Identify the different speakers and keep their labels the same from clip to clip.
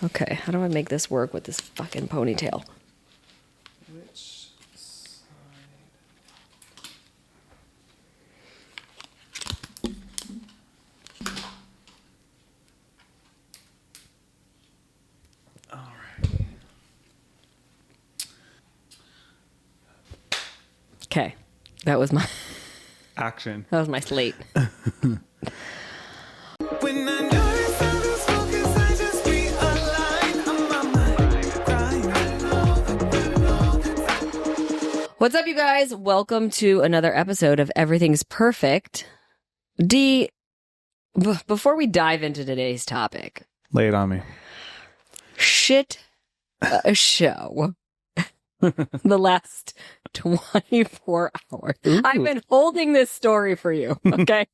Speaker 1: Okay, how do I make this work with this fucking ponytail?
Speaker 2: Which side? All right.
Speaker 1: Okay, that was my
Speaker 2: Action.
Speaker 1: that was my slate.
Speaker 3: When I know it's all this focus, I just realign. I'm on my grind.
Speaker 1: What's up, you guys? Welcome to another episode of Everything's Perfect. Before we dive into today's topic,
Speaker 2: Lay it on me.
Speaker 1: shit a show. The last 24 hours.
Speaker 2: Ooh.
Speaker 1: I've been holding this story for you, okay?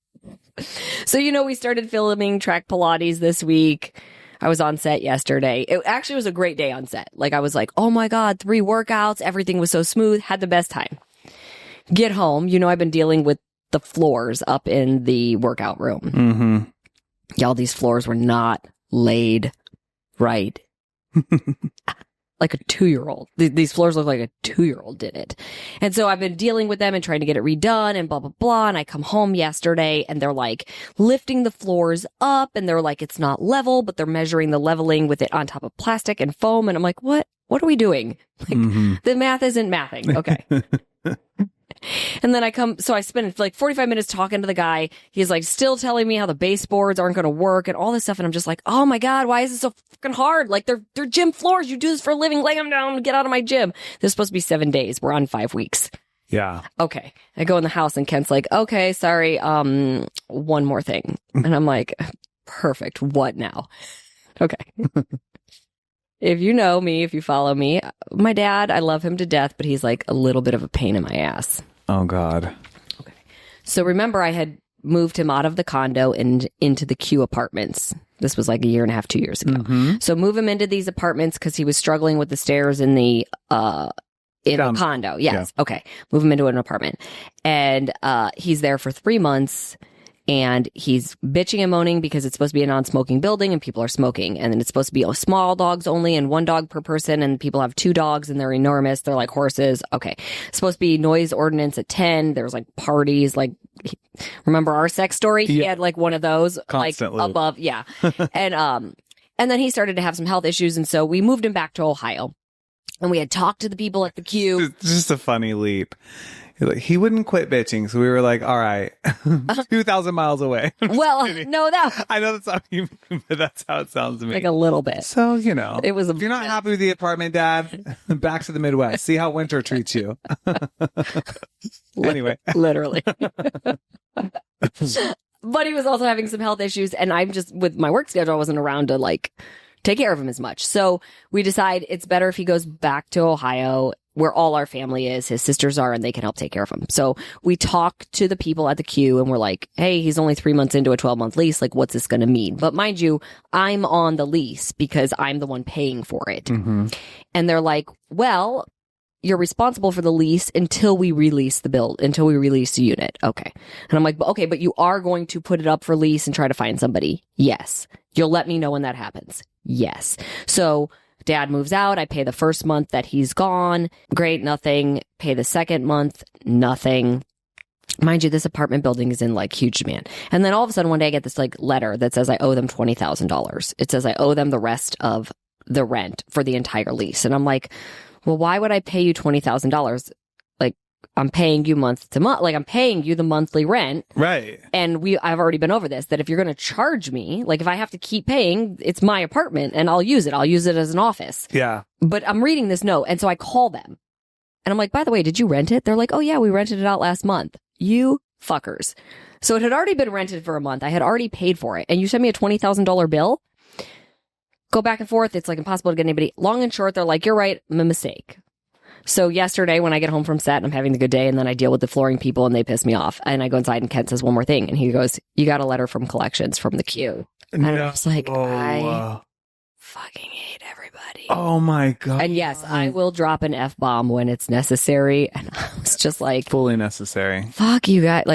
Speaker 1: So, we started filming Track Pilates this week. I was on set yesterday. It actually was a great day on set. I was like, oh my God, 3 workouts. Everything was so smooth. Had the best time. Get home. I've been dealing with the floors up in the workout room.
Speaker 2: Mm-hmm.
Speaker 1: Y'all, these floors were not laid right. Like a 2-year-old. These floors look like a 2-year-old did it. And so I've been dealing with them and trying to get it redone and blah, blah, blah. And I come home yesterday and they're like lifting the floors up and they're like, it's not level, but they're measuring the leveling with it on top of plastic and foam. And I'm like, what are we doing? The math isn't mathing. Okay. And then I spend 45 minutes talking to the guy. He's like still telling me how the baseboards aren't going to work and all this stuff. And I'm just like, oh my God, why is it so fucking hard? They're gym floors. You do this for a living. Lay them down and get out of my gym. This is supposed to be 7 days. We're on 5 weeks.
Speaker 2: Yeah.
Speaker 1: Okay. I go in the house and Kent's like, okay, sorry. One more thing. And I'm like, perfect. What now? Okay. If you know me, if you follow me, my dad, I love him to death, but he's like a little bit of a pain in my ass.
Speaker 2: Oh, God.
Speaker 1: Okay. So remember, I had moved him out of the condo and into the Q apartments. This was like 1.5 years, 2 years ago.
Speaker 2: Mm-hmm.
Speaker 1: So move him into these apartments because he was struggling with the stairs in the a condo. Yes. Yeah. Okay. Move him into an apartment. And he's there for 3 months. And he's bitching and moaning because it's supposed to be a non-smoking building and people are smoking. And then it's supposed to be small dogs only and 1 dog per person. And people have 2 dogs and they're enormous. They're like horses. Okay. It's supposed to be noise ordinance at 10. There was parties. Remember our sex story? Yeah. He had one of those.
Speaker 2: Constantly.
Speaker 1: Above. Yeah. And then he started to have some health issues. And so we moved him back to Ohio. And we had talked to the people at the Q.
Speaker 2: It's just a funny leap. He wouldn't quit bitching, so we were like, all right, 2,000 miles away.
Speaker 1: Well, no,
Speaker 2: I know that's how but that's how it sounds to me.
Speaker 1: A little bit.
Speaker 2: So,
Speaker 1: it was
Speaker 2: if you're not happy with the apartment, Dad, back to the Midwest. See how winter treats you. Anyway.
Speaker 1: Literally. But he was also having some health issues, and I'm just, with my work schedule, I wasn't around to, take care of him as much. So we decide it's better if he goes back to Ohio, where all our family is, his sisters are, and they can help take care of him. So we talk to the people at the Q and we're like, hey, he's only 3 months into a 12-month lease. What's this going to mean? But mind you, I'm on the lease because I'm the one paying for it. Mm-hmm. And they're like, well, you're responsible for the lease until we release until we release the unit. Okay. And I'm like, okay, but you are going to put it up for lease and try to find somebody? Yes. You'll let me know when that happens? Yes. So Dad moves out. I pay the first month that he's gone. Great, nothing. Pay the second month, nothing. Mind you, this apartment building is in huge demand. And then all of a sudden one day I get this letter that says I owe them $20,000. It says I owe them the rest of the rent for the entire lease. And I'm like, well, why would I pay you $20,000? I'm paying you month to month. I'm paying you the monthly rent.
Speaker 2: Right.
Speaker 1: And I've already been over this, that if you're going to charge me, if I have to keep paying, it's my apartment and I'll use it. I'll use it as an office.
Speaker 2: Yeah.
Speaker 1: But I'm reading this note. And so I call them and I'm like, by the way, did you rent it? They're like, oh yeah, we rented it out last month. You fuckers. So it had already been rented for a month. I had already paid for it. And you sent me a $20,000 bill. Go back and forth. It's impossible to get anybody. Long and short, they're like, you're right. I'm a mistake. So yesterday when I get home from set and I'm having a good day and then I deal with the flooring people and they piss me off and I go inside and Kent says one more thing and he goes, you got a letter from collections from the Q. And I was like, I fucking hate everybody.
Speaker 2: Oh my God.
Speaker 1: And yes, I will drop an F-bomb when it's necessary. And I was just like,
Speaker 2: fully necessary.
Speaker 1: Fuck you guys.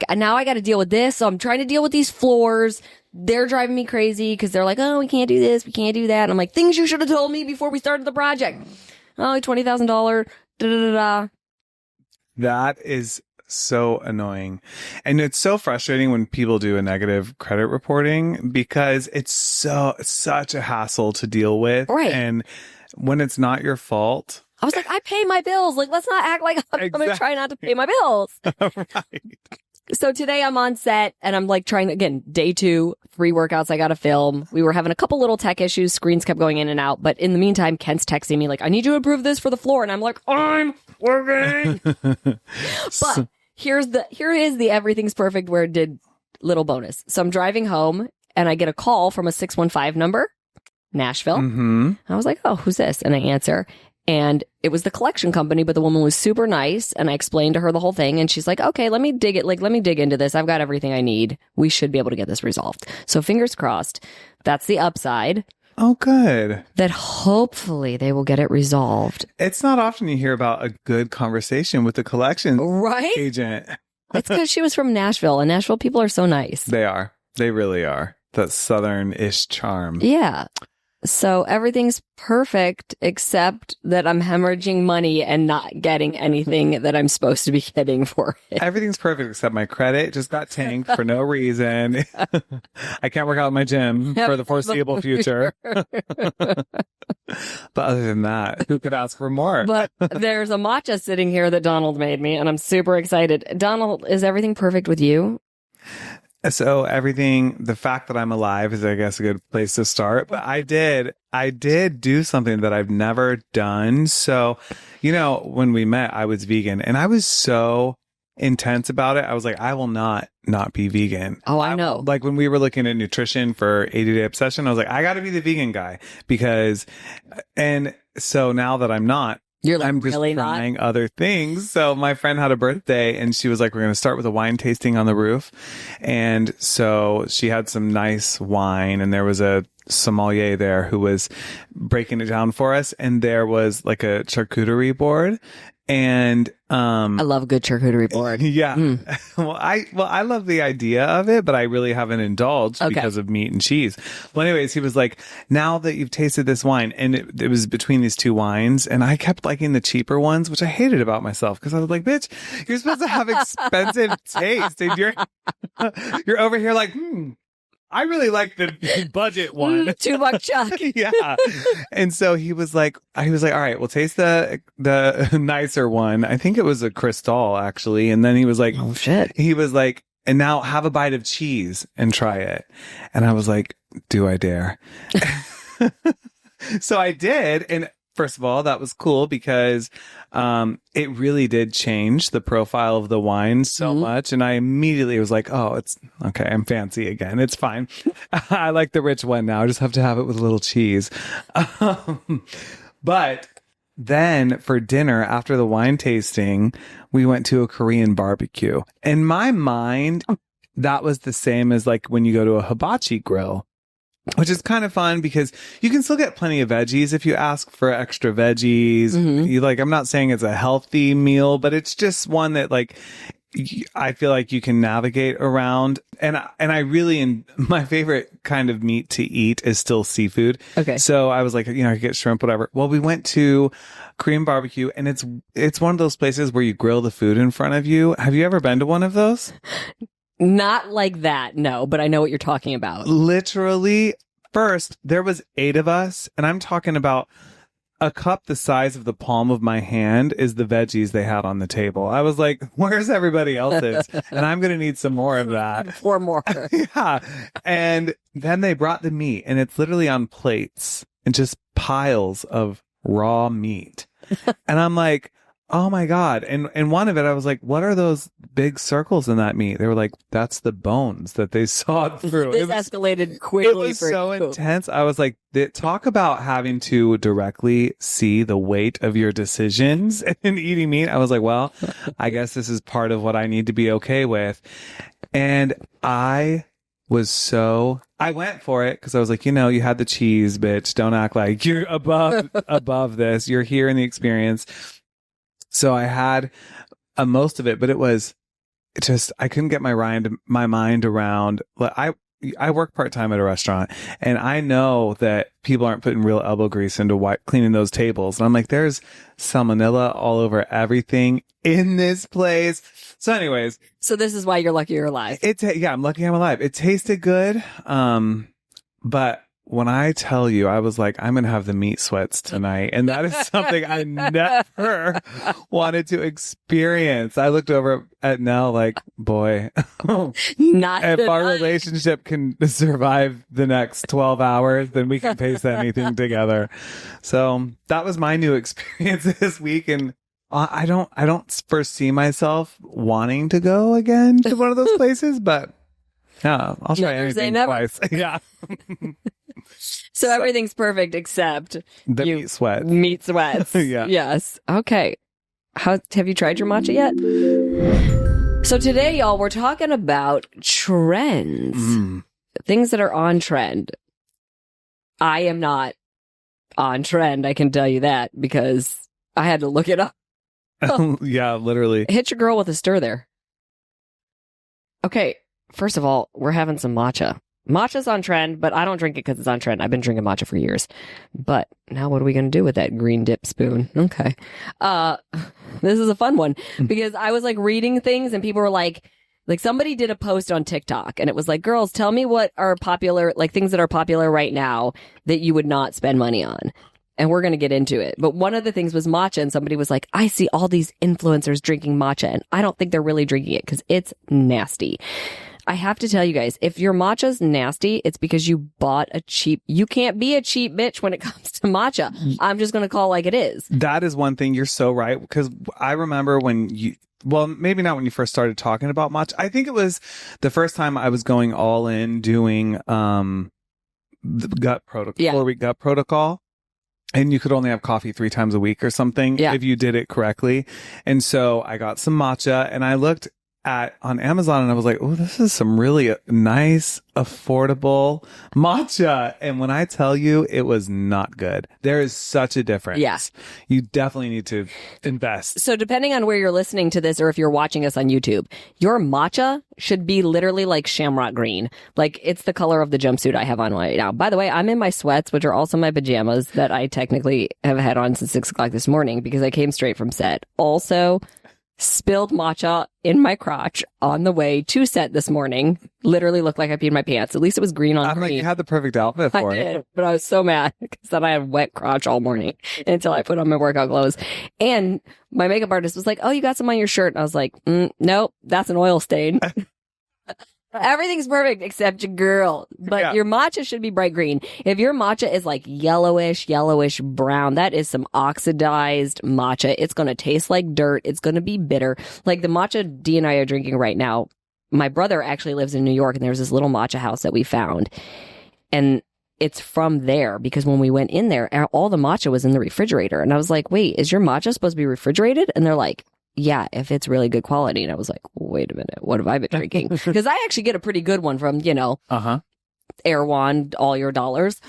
Speaker 1: Now I got to deal with this. So I'm trying to deal with these floors. they're driving me crazy because they're like, oh, we can't do this, we can't do that. And I'm like, things you should have told me before we started the project. Oh, $20,000. Da, da, da, da.
Speaker 2: That is so annoying. And it's so frustrating when people do a negative credit reporting because it's such a hassle to deal with.
Speaker 1: Right.
Speaker 2: And when it's not your fault.
Speaker 1: I was like, I pay my bills. Like, let's not act like I'm going to try not to pay my bills.
Speaker 2: Right.
Speaker 1: So today I'm on set and I'm like trying, again, day 2, 3 workouts I got to film. We were having a couple little tech issues. Screens kept going in and out. But in the meantime, Kent's texting me like, I need you to improve this for the floor. And I'm like, I'm working. But here is the everything's perfect where it did little bonus. So I'm driving home and I get a call from a 615 number, Nashville.
Speaker 2: Mm-hmm.
Speaker 1: I was like, oh, who's this? And I answer. And it was the collection company, but the woman was super nice. And I explained to her the whole thing. And she's like, okay, let me dig into this. I've got everything I need. We should be able to get this resolved. So fingers crossed. That's the upside.
Speaker 2: Oh, good.
Speaker 1: That hopefully they will get it resolved.
Speaker 2: It's not often you hear about a good conversation with the collection
Speaker 1: Right?
Speaker 2: agent.
Speaker 1: It's because she was from Nashville, and Nashville people are so nice.
Speaker 2: They are. They really are. That southern-ish charm.
Speaker 1: Yeah. So everything's perfect except that I'm hemorrhaging money and not getting anything that I'm supposed to be getting for it.
Speaker 2: Everything's perfect except my credit just got tanked for no reason. I can't work out in my gym for the foreseeable future. But other than that, who could ask for more?
Speaker 1: But there's a matcha sitting here that Donald made me, and I'm super excited. Donald, is everything perfect with you?
Speaker 2: So everything, the fact that I'm alive is, I guess, a good place to start. But I did do something that I've never done. So, when we met, I was vegan and I was so intense about it. I was like, I will not be vegan.
Speaker 1: Oh, I know.
Speaker 2: Like when we were looking at nutrition for 80-day obsession, I was like, I got to be the vegan guy and so now that I'm not,
Speaker 1: You're like,
Speaker 2: I'm just
Speaker 1: really
Speaker 2: trying
Speaker 1: not?
Speaker 2: other things. So my friend had a birthday and she was like, we're going to start with a wine tasting on the roof. And so she had some nice wine and there was a sommelier there who was breaking it down for us. And there was like a charcuterie board. And
Speaker 1: I love a good charcuterie board.
Speaker 2: yeah. Well, I love the idea of it, but I really haven't indulged because of meat and cheese. Well, anyways, he was like, now that you've tasted this wine, and it was between these two wines, and I kept liking the cheaper ones, which I hated about myself because I was like, bitch, you're supposed to have expensive taste, and you're over here like, I really like the budget one.
Speaker 1: $2 chuck.
Speaker 2: Yeah. And so he was like, all right, we'll taste the nicer one. I think it was a Cristal actually. And then he was like,
Speaker 1: Oh shit.
Speaker 2: he was like, and now have a bite of cheese and try it. And I was like, do I dare? So I did. And first of all, that was cool because it really did change the profile of the wine so much. And I immediately was like, oh, it's okay. I'm fancy again. It's fine. I like the rich one now. I just have to have it with a little cheese. But then for dinner, after the wine tasting, we went to a Korean barbecue. In my mind, that was the same as like when you go to a hibachi grill. Which is kind of fun because you can still get plenty of veggies if you ask for extra veggies. I'm not saying it's a healthy meal, but it's just one that like I feel like you can navigate around. And I really, my favorite kind of meat to eat is still seafood. Okay. So I was like, I could get shrimp, whatever. Well, we went to Korean barbecue and it's one of those places where you grill the food in front of you. Have you ever been to one of those?
Speaker 1: Not like that, no, but I know what you're talking about.
Speaker 2: Literally, first, there was 8 of us, and I'm talking about a cup the size of the palm of my hand is the veggies they had on the table. I was like, where's everybody else's? And I'm going to need some more of that.
Speaker 1: 4 more.
Speaker 2: Yeah. And then they brought the meat, and it's literally on plates and just piles of raw meat. And I'm like, oh my God. And one of it, I was like, what are those big circles in that meat? They were like, that's the bones that they sawed through.
Speaker 1: This escalated quickly.
Speaker 2: It was so intense. I was like, talk about having to directly see the weight of your decisions in eating meat. I was like, well, I guess this is part of what I need to be okay with. And I went for it because I was like, you had the cheese, bitch. Don't act like you're above this. You're here in the experience. So I had most of it, but it was just, I couldn't get my mind around. I work part-time at a restaurant, and I know that people aren't putting real elbow grease into cleaning those tables. And I'm like, there's salmonella all over everything in this place. So anyways,
Speaker 1: So this is why you're lucky you're alive.
Speaker 2: I'm lucky I'm alive. It tasted good. But when I tell you, I was like, I'm going to have the meat sweats tonight. And that is something I never wanted to experience. I looked over at Nell like, boy,
Speaker 1: Not
Speaker 2: if our
Speaker 1: tonight.
Speaker 2: relationship can survive the next 12 hours, then we can pace anything together. So that was my new experience this week. And I don't foresee myself wanting to go again to one of those places, but yeah, I'll try
Speaker 1: Never say
Speaker 2: anything
Speaker 1: never.
Speaker 2: twice. Yeah.
Speaker 1: So everything's perfect except
Speaker 2: The
Speaker 1: you-
Speaker 2: meat sweat.
Speaker 1: meat sweats.
Speaker 2: Yeah.
Speaker 1: Yes. Okay. Have you tried your matcha yet? So today, y'all, we're talking about trends. Things that are on trend. I am not on trend, I can tell you that, because I had to look it up.
Speaker 2: Yeah, literally.
Speaker 1: Hit your girl with a stir there. Okay, first of all, we're having some matcha. Matcha's on trend, but I don't drink it because it's on trend. I've been drinking matcha for years. But now what are we going to do with that green dip spoon? Okay. This is a fun one because I was like reading things and people were like somebody did a post on TikTok and it was like, girls, tell me what are popular, like things that are popular right now that you would not spend money on. And we're going to get into it. But one of the things was matcha. And somebody was like, I see all these influencers drinking matcha and I don't think they're really drinking it because it's nasty. I have to tell you guys, if your matcha's nasty, it's because you bought you can't be a cheap bitch when it comes to matcha. I'm just going to call it like it is.
Speaker 2: That is one thing. You're so right. Because I remember when well, maybe not when you first started talking about matcha. I think it was the first time I was going all in doing the gut protocol, 4-week gut protocol. And you could only have coffee 3 times a week or something if you did it correctly. And so I got some matcha and I looked on Amazon and I was like, oh, this is some really nice, affordable matcha. And when I tell you, it was not good. There is such a difference.
Speaker 1: Yeah.
Speaker 2: You definitely need to invest.
Speaker 1: So depending on where you're listening to this or if you're watching us on YouTube, your matcha should be literally like shamrock green. Like it's the color of the jumpsuit I have on right now. By the way, I'm in my sweats, which are also my pajamas that I technically have had on since 6 o'clock this morning because I came straight from set. Also, spilled matcha in my crotch on the way to set this morning. Literally looked like I peed my pants. At least it was green on
Speaker 2: I'm like,
Speaker 1: green.
Speaker 2: you had the perfect outfit for
Speaker 1: I
Speaker 2: it.
Speaker 1: did, but I was so mad because then I had wet crotch all morning until I put on my workout clothes. And my makeup artist was like, oh, you got some on your shirt. And I was like, nope, that's an oil stain. Everything's perfect except your girl. But your matcha should be bright green. If your matcha is like yellowish brown, that is some oxidized matcha. It's going to taste like dirt. It's going to be bitter. Like the matcha D and I are drinking right now. My brother actually lives in New York and there's this little matcha house that we found. And it's from there because when we went in there, all the matcha was in the refrigerator. And I was like, wait, is your matcha supposed to be refrigerated? And they're like, yeah, if it's really good quality. And I was like, wait a minute, what have I been drinking? Because I actually get a pretty good one from, Erewhon, all your dollars.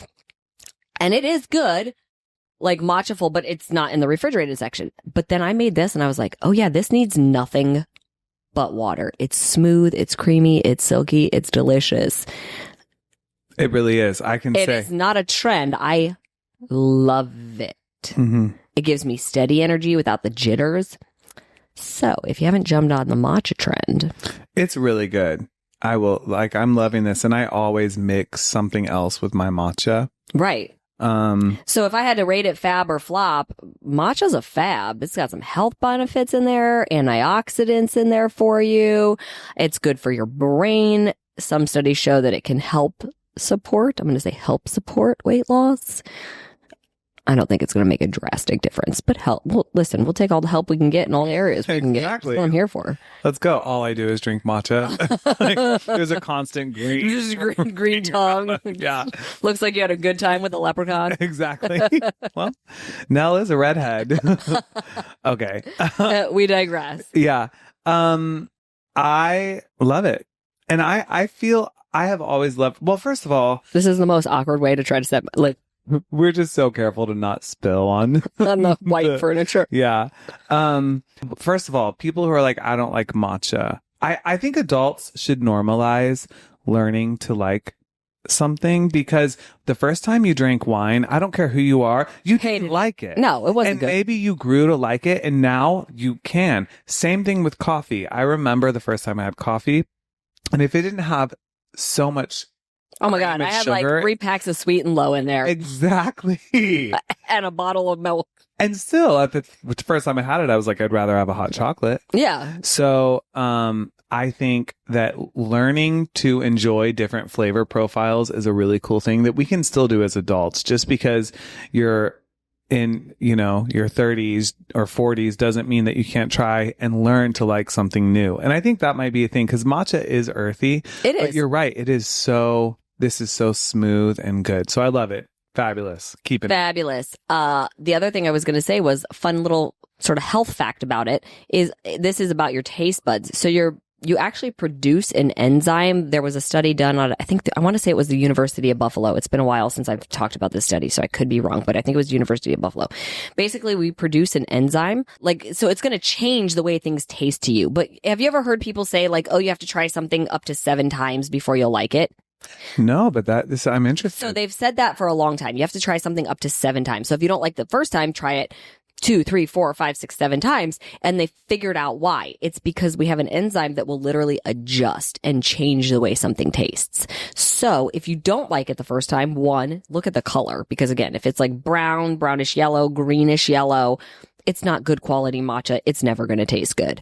Speaker 1: And it is good, like matcha full, but it's not in the refrigerated section. But then I made this and I was like, oh yeah, this needs nothing but water. It's smooth, it's creamy, it's silky, it's delicious.
Speaker 2: It really is. I can
Speaker 1: It
Speaker 2: say.
Speaker 1: is not a trend. I love it.
Speaker 2: Mhm.
Speaker 1: It gives me steady energy without the jitters. So, if you haven't jumped on the matcha trend,
Speaker 2: It's really good. I'm loving this. And I always mix something else with my matcha.
Speaker 1: right. So if I had to rate it fab or flop, matcha's a fab. It's got some health benefits in there, antioxidants in there for you. It's good for your brain. Some studies show that it can help support weight loss. I don't think it's going to make a drastic difference, but help. Well, listen, we'll take all the help we can get in all the areas we can get. That's what I'm here for.
Speaker 2: Let's go. All I do is drink matcha. Like, there's a constant green.
Speaker 1: Just green tongue.
Speaker 2: Yeah,
Speaker 1: Looks like you had a good time with the leprechaun.
Speaker 2: exactly. Well, Nell is a redhead. Okay.
Speaker 1: We digress.
Speaker 2: Yeah. I love it. And I feel I have always loved, well, first of all,
Speaker 1: This is the most awkward way to try to set
Speaker 2: we're just so careful to not spill on
Speaker 1: the white
Speaker 2: the-
Speaker 1: furniture.
Speaker 2: Yeah. First of all, people who are like, I don't like matcha. I think adults should normalize learning to like something, because the first time you drank wine, I don't care who you are, you
Speaker 1: Hated
Speaker 2: didn't
Speaker 1: it.
Speaker 2: like it.
Speaker 1: No, it wasn't
Speaker 2: and
Speaker 1: good.
Speaker 2: maybe you grew to like it, and now you can. Same thing with coffee. I remember the first time I had coffee, and if it didn't have so much
Speaker 1: Oh my God.
Speaker 2: cream
Speaker 1: I
Speaker 2: and
Speaker 1: had like
Speaker 2: sugar-
Speaker 1: 3 packs of Sweet and Low in there
Speaker 2: exactly.
Speaker 1: and a bottle of milk.
Speaker 2: And still, at the first time I had it, I was like, I'd rather have a hot chocolate.
Speaker 1: Yeah.
Speaker 2: So, I think that learning to enjoy different flavor profiles is a really cool thing that we can still do as adults. Just because you're in, your 30s or 40s doesn't mean that you can't try and learn to like something new. And I think that might be a thing, because matcha is earthy.
Speaker 1: It
Speaker 2: But
Speaker 1: is.
Speaker 2: you're right. This is so smooth and good. So I love it. Fabulous. Keep it.
Speaker 1: Fabulous. The other thing I was going to say was fun little sort of health fact about it is this is about your taste buds. So you actually produce an enzyme. There was a study done on, I want to say it was the University of Buffalo. It's been a while since I've talked about this study, so I could be wrong, but I think it was University of Buffalo. Basically, we produce an enzyme, so it's going to change the way things taste to you. But have you ever heard people say like, oh, you have to try something up to 7 times before you'll like it?
Speaker 2: No, but I'm interested.
Speaker 1: So they've said that for a long time. You have to try something up to 7 times. So if you don't like the first time, try it 2, 3, 4, 5, 6, 7 times. And they figured out why. It's because we have an enzyme that will literally adjust and change the way something tastes. So if you don't like it the first time, 1, look at the color. Because again, if it's like brown, brownish yellow, greenish yellow, it's not good quality matcha. It's never going to taste good.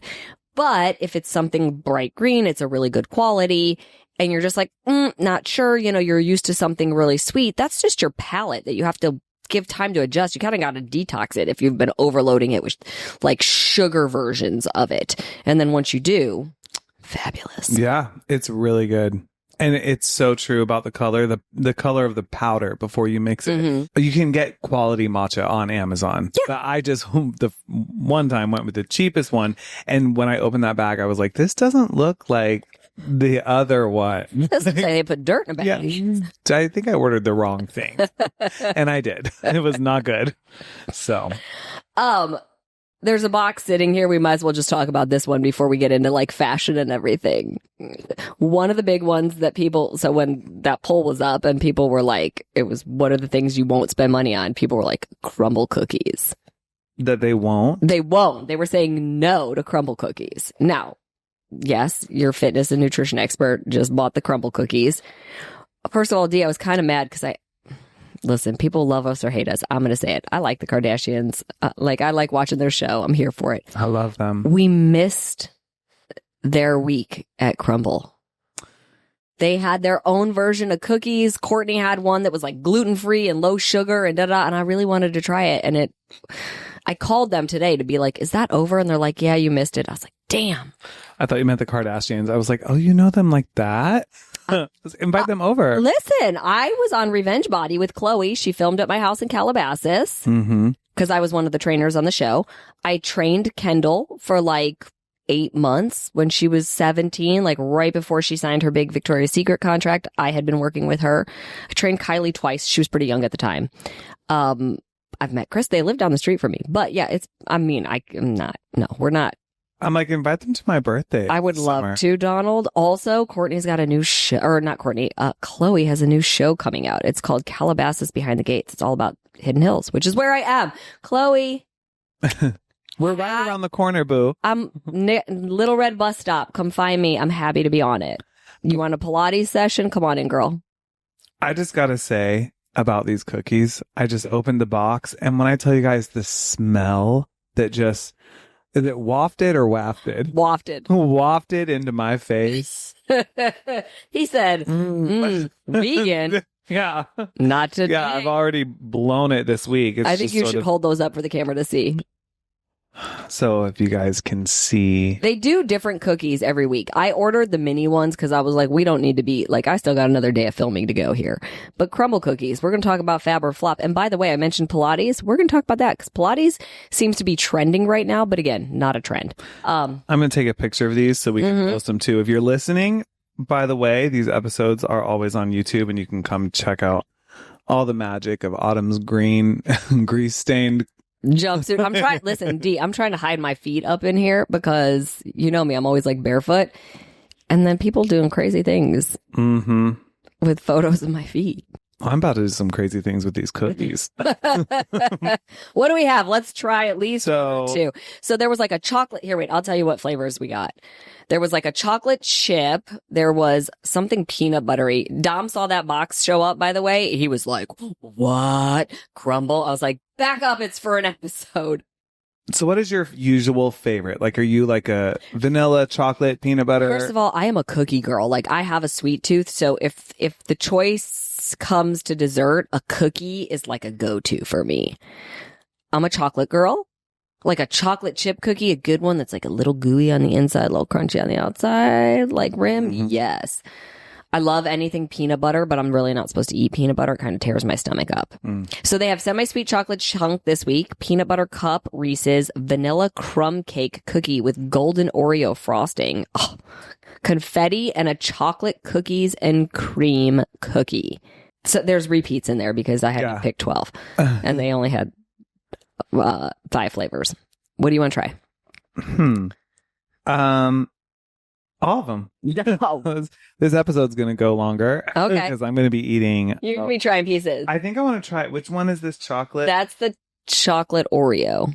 Speaker 1: But if it's something bright green, it's a really good quality. And you're just like, not sure, you're used to something really sweet. That's just your palate that you have to give time to adjust. You kind of got to detox it if you've been overloading it with like sugar versions of it. And then once you do, fabulous.
Speaker 2: Yeah, it's really good. And it's so true about the color, the color of the powder before you mix it.
Speaker 1: Mm-hmm.
Speaker 2: You can get quality matcha on Amazon. Yeah. But I just, the one time went with the cheapest one. And when I opened that bag, I was like, this doesn't look like the other one.
Speaker 1: Doesn't say they put dirt in a bag.
Speaker 2: Yeah. I think I ordered the wrong thing. And I did. It was not good. So.
Speaker 1: There's a box sitting here. We might as well just talk about this one before we get into like fashion and everything. One of the big ones that so when that poll was up and people were like, it was what are the things you won't spend money on? People were like, crumble cookies.
Speaker 2: That they won't?
Speaker 1: They won't. They were saying no to crumble cookies. Now, yes, your fitness and nutrition expert just bought the crumble cookies. First of all, Dee, I was kind of mad because listen, people love us or hate us. I'm going to say it. I like the Kardashians. I like watching their show. I'm here for it.
Speaker 2: I love them.
Speaker 1: We missed their week at Crumble. They had their own version of cookies. Courtney had one that was like gluten-free and low sugar and da-da, and I really wanted to try it. And I called them today to be like, is that over? And they're like, yeah, you missed it. I was like, damn.
Speaker 2: I thought you meant the Kardashians. I was like, oh, you know them like that? Let's invite them over.
Speaker 1: Listen, I was on Revenge Body with Chloe. She filmed at my house in Calabasas because I was one of the trainers on the show. I trained Kendall for like 8 months when she was 17, like right before she signed her big Victoria's Secret contract. I had been working with her. I trained Kylie twice. She was pretty young at the time. I've met Chris. They live down the street from me. But yeah, we're not.
Speaker 2: I'm like, invite them to my birthday.
Speaker 1: I would love to, Donald. Also, Courtney's got a new show, or not Courtney, Chloe has a new show coming out. It's called Calabasas Behind the Gates. It's all about Hidden Hills, which is where I am. Chloe.
Speaker 2: We're right around the corner, boo.
Speaker 1: I'm Little Red Bus Stop. Come find me. I'm happy to be on it. You want a Pilates session? Come on in, girl.
Speaker 2: I just got to say about these cookies, I just opened the box. And when I tell you guys the smell that just... Is it wafted or wafted?
Speaker 1: Wafted.
Speaker 2: Wafted into my face.
Speaker 1: He said, vegan.
Speaker 2: Yeah.
Speaker 1: Not today.
Speaker 2: Yeah, I've already blown it this week. It's
Speaker 1: I think
Speaker 2: just
Speaker 1: you
Speaker 2: sort
Speaker 1: should
Speaker 2: of-
Speaker 1: hold those up for the camera to see.
Speaker 2: So if you guys can see.
Speaker 1: They do different cookies every week. I ordered the mini ones because I was like, we don't need to be, like, I still got another day of filming to go here. But Crumble Cookies, we're going to talk about Fab or Flop. And by the way, I mentioned Pilates. We're going to talk about that because Pilates seems to be trending right now. But again, not a trend.
Speaker 2: I'm going to take a picture of these so we can post them too. If you're listening, by the way, these episodes are always on YouTube and you can come check out all the magic of Autumn's green, grease-stained
Speaker 1: Jumpsuit. I'm trying to hide my feet up in here because you know me, I'm always like barefoot. And then people doing crazy things
Speaker 2: Mm-hmm.
Speaker 1: with photos of my feet.
Speaker 2: I'm about to do some crazy things with these cookies.
Speaker 1: What do we have? Let's try at least
Speaker 2: So-
Speaker 1: two. So there was like a chocolate. Here, wait, I'll tell you what flavors we got. There was like a chocolate chip. There was something peanut buttery. Dom saw that box show up, by the way. He was like, what? Crumble? I was like, back up. It's for an episode.
Speaker 2: So what is your usual favorite? Like, are you like a vanilla, chocolate, peanut butter?
Speaker 1: First of all, I am a cookie girl. Like, I have a sweet tooth. So if the choice comes to dessert, a cookie is like a go-to for me. I'm a chocolate girl. Like a chocolate chip cookie, a good one that's like a little gooey on the inside, a little crunchy on the outside, like rim.
Speaker 2: Mhm.
Speaker 1: Yes. I love anything peanut butter, but I'm really not supposed to eat peanut butter. It kind of tears my stomach up. So they have semi-sweet chocolate chunk this week, peanut butter cup, Reese's, vanilla crumb cake cookie with golden Oreo frosting, confetti, and a chocolate cookies and cream cookie. So there's repeats in there because I had to pick 12 and they only had 5 flavors. What do you want to try?
Speaker 2: All of them.
Speaker 1: No.
Speaker 2: This episode's going to go longer.
Speaker 1: Okay.
Speaker 2: Because I'm going to be eating.
Speaker 1: You're going to be trying pieces.
Speaker 2: I think I want to try. Which one is this chocolate?
Speaker 1: That's the chocolate Oreo.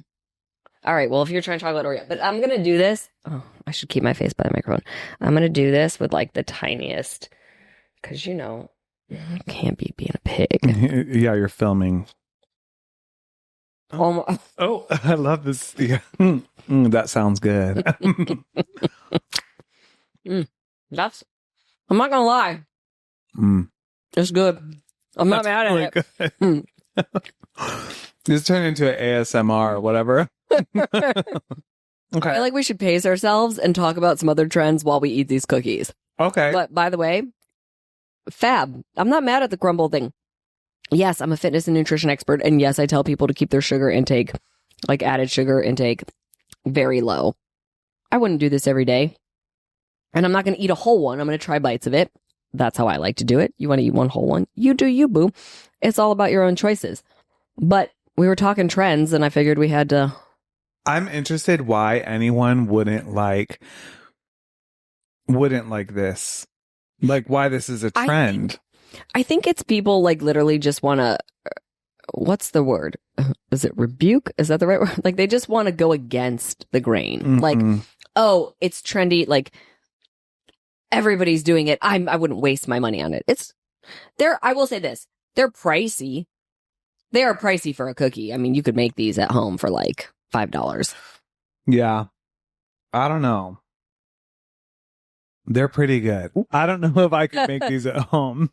Speaker 1: All right. Well, if you're trying chocolate Oreo, but I'm going to do this. Oh, I should keep my face by the microphone. I'm going to do this with like the tiniest, because you know, I can't be being a pig.
Speaker 2: Yeah, you're filming.
Speaker 1: Oh,
Speaker 2: Oh, I love this. Yeah. That sounds good.
Speaker 1: that's, I'm not going to lie.
Speaker 2: Mm.
Speaker 1: It's good. I'm not mad at it.
Speaker 2: Really good. This turned into an ASMR or whatever.
Speaker 1: I
Speaker 2: Okay.
Speaker 1: feel like we should pace ourselves and talk about some other trends while we eat these cookies.
Speaker 2: Okay.
Speaker 1: But by the way, fab. I'm not mad at the crumble thing. Yes, I'm a fitness and nutrition expert. And yes, I tell people to keep their sugar intake, like added sugar intake, very low. I wouldn't do this every day. And I'm not going to eat a whole one. I'm going to try bites of it. That's how I like to do it. You want to eat one whole one? You do you, boo. It's all about your own choices. But we were talking trends and I figured we had to.
Speaker 2: I'm interested why anyone wouldn't like this. Like why this is a trend.
Speaker 1: I think it's people like literally just want to, what's the word? Is it rebuke? Is that the right word? Like they just want to go against the grain. Like, oh, it's trendy. Like everybody's doing it. I wouldn't waste my money on it. I will say this. They're pricey. They are pricey for a cookie. I mean, you could make these at home for like $5.
Speaker 2: Yeah. I don't know. They're pretty good. I don't know if I could make these at home.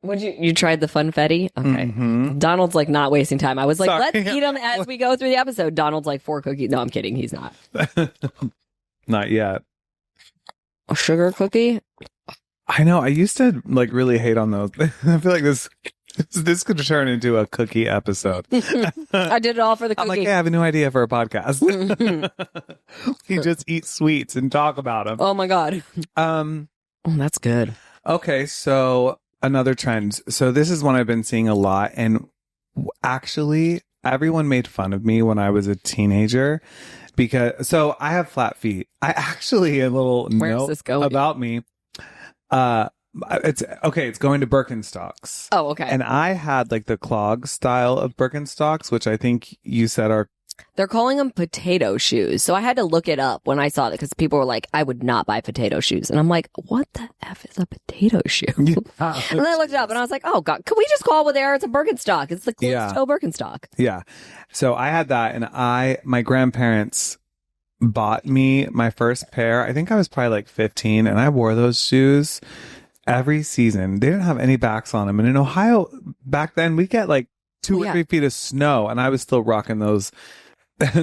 Speaker 1: Would you tried the funfetti? Okay.
Speaker 2: Mhm.
Speaker 1: Donald's like not wasting time. I was like,
Speaker 2: Sorry.
Speaker 1: let's eat them as we go through the episode. Donald's like 4 cookies. No, I'm kidding. He's not.
Speaker 2: Not yet.
Speaker 1: A sugar cookie?
Speaker 2: I know. I used to like really hate on those. I feel like this could turn into a cookie episode.
Speaker 1: I did it all for the
Speaker 2: I'm
Speaker 1: cookie.
Speaker 2: like, hey, I have a new idea for a podcast. We just eat sweets and talk about them.
Speaker 1: Oh my God. Oh, that's good.
Speaker 2: Okay, so another trend. So this is one I've been seeing a lot, and actually, everyone made fun of me when I was a teenager because. So I have flat feet. I actually a little
Speaker 1: Where's
Speaker 2: note
Speaker 1: this going?
Speaker 2: about me. It's okay. It's going to Birkenstocks.
Speaker 1: Oh, okay.
Speaker 2: And I had like the clog style of Birkenstocks, which I think you said are.
Speaker 1: They're calling them potato shoes. So I had to look it up when I saw it because people were like, I would not buy potato shoes. And I'm like, what the F is a potato shoe? And then I looked it up and I was like, oh God, could we just call it what they are? It's a Birkenstock. It's the closed toe Birkenstock.
Speaker 2: Yeah. So I had that, and my grandparents bought me my first pair. I think I was probably like 15, and I wore those shoes every season. They didn't have any backs on them. And in Ohio back then, we get like 2 or 3 feet of snow, and I was still rocking those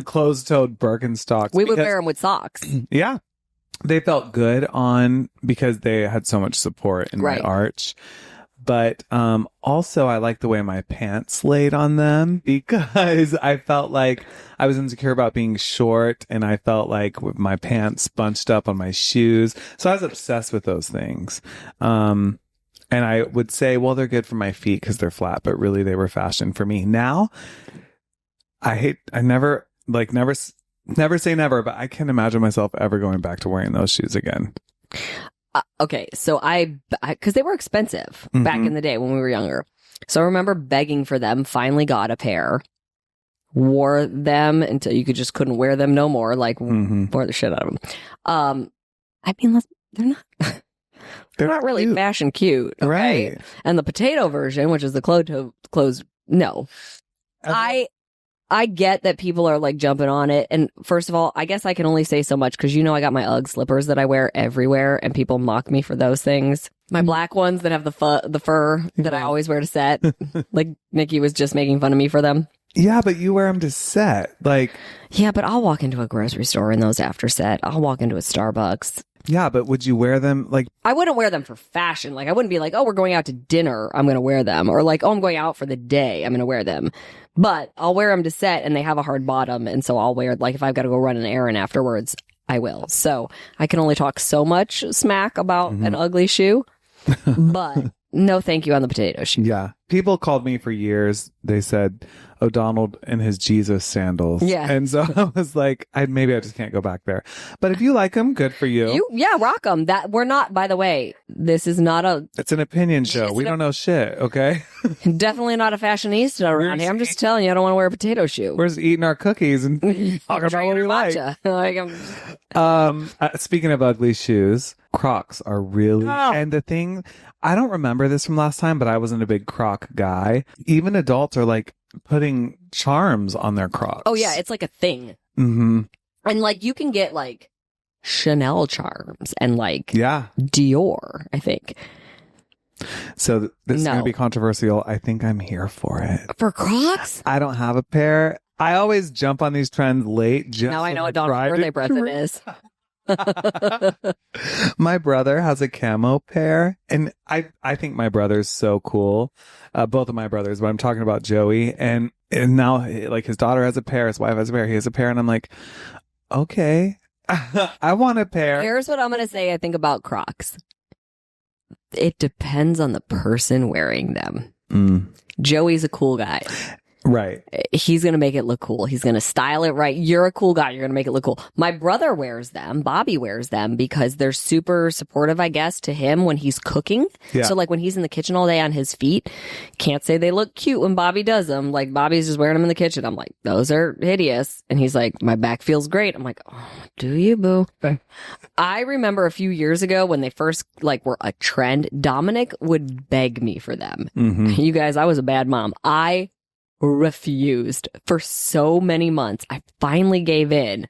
Speaker 2: closed-toed Birkenstocks.
Speaker 1: We would wear them with socks.
Speaker 2: Yeah. They felt good on because they had so much support in my
Speaker 1: Right.
Speaker 2: arch. But also I like the way my pants laid on them because I felt like I was insecure about being short, and I felt like with my pants bunched up on my shoes. So I was obsessed with those things. And I would say, well, they're good for my feet because they're flat, but really they were fashion for me. Now, I never Never say never, but I can't imagine myself ever going back to wearing those shoes again.
Speaker 1: Okay, so because they were expensive back in the day when we were younger. So I remember begging for them, finally got a pair, wore them until you couldn't wear them no more, like wore the shit out of them. I mean, they're not, they're not really
Speaker 2: cute.
Speaker 1: fashion cute. Okay?
Speaker 2: Right.
Speaker 1: And the potato version, which is the clothes, no. I get that people are like jumping on it. And first of all, I guess I can only say so much because I got my UGG slippers that I wear everywhere and people mock me for those things. My black ones that have the fur that I always wear to set. Like Nikki was just making fun of me for them.
Speaker 2: Yeah, but you wear them to set. Like,
Speaker 1: yeah, but I'll walk into a grocery store in those after set. I'll walk into a Starbucks.
Speaker 2: yeah, but would you wear them like
Speaker 1: I wouldn't wear them for fashion. Like I wouldn't be like, oh, we're going out to dinner, I'm going to wear them. Or like, oh, I'm going out for the day, I'm going to wear them. But I'll wear them to set and they have a hard bottom. And so I'll wear, like if I've got to go run an errand afterwards, I will. So I can only talk so much smack about an ugly shoe. But no thank you on the potato shoe.
Speaker 2: Yeah. People called me for years. They said, O'Donnell and his Jesus sandals.
Speaker 1: Yeah.
Speaker 2: And so I was like, maybe I just can't go back there. But if you like them, good for you.
Speaker 1: Yeah, rock them. That we're not, by the way, this is not
Speaker 2: It's an opinion show. We don't know shit, okay?
Speaker 1: definitely not a fashionista around here. I'm just telling you, I don't want to wear a potato shoe.
Speaker 2: We're just eating our cookies and talking about what we like.
Speaker 1: Matcha. Like, I'm
Speaker 2: Speaking of ugly shoes, Crocs are really, and the thing, I don't remember this from last time, but I wasn't a big Croc guy. Even adults are like putting charms on their Crocs.
Speaker 1: oh yeah, it's like a thing.
Speaker 2: Mm-hmm.
Speaker 1: And like you can get like Chanel charms and like
Speaker 2: Yeah.
Speaker 1: Dior, I think.
Speaker 2: So this is
Speaker 1: No.
Speaker 2: going to be controversial. I think I'm here for it.
Speaker 1: For Crocs?
Speaker 2: I don't have a pair. I always jump on these trends late. Just
Speaker 1: Now I know
Speaker 2: so
Speaker 1: what Donald's
Speaker 2: try to
Speaker 1: birthday present is.
Speaker 2: My brother has a camo pair, and I think my brother's so cool. Both of my brothers, but I'm talking about Joey, and now like his daughter has a pair, his wife has a pair, he has a pair, and I'm like, okay, I want a pair.
Speaker 1: Here's what I'm going to say I think about Crocs. It depends on the person wearing them. Joey's a cool guy.
Speaker 2: Right.
Speaker 1: He's going to make it look cool. He's going to style it right. You're a cool guy. You're going to make it look cool. My brother wears them. Bobby wears them because they're super supportive, I guess, to him when he's cooking.
Speaker 2: Yeah.
Speaker 1: So like when he's in the kitchen all day on his feet, can't say they look cute when Bobby does them. Like Bobby's just wearing them in the kitchen. I'm like, those are hideous. And he's like, my back feels great. I'm like, oh, do you, boo? I remember a few years ago when they first like were a trend, Dominic would beg me for them. You guys, I was a bad mom. I refused for so many months. I finally gave in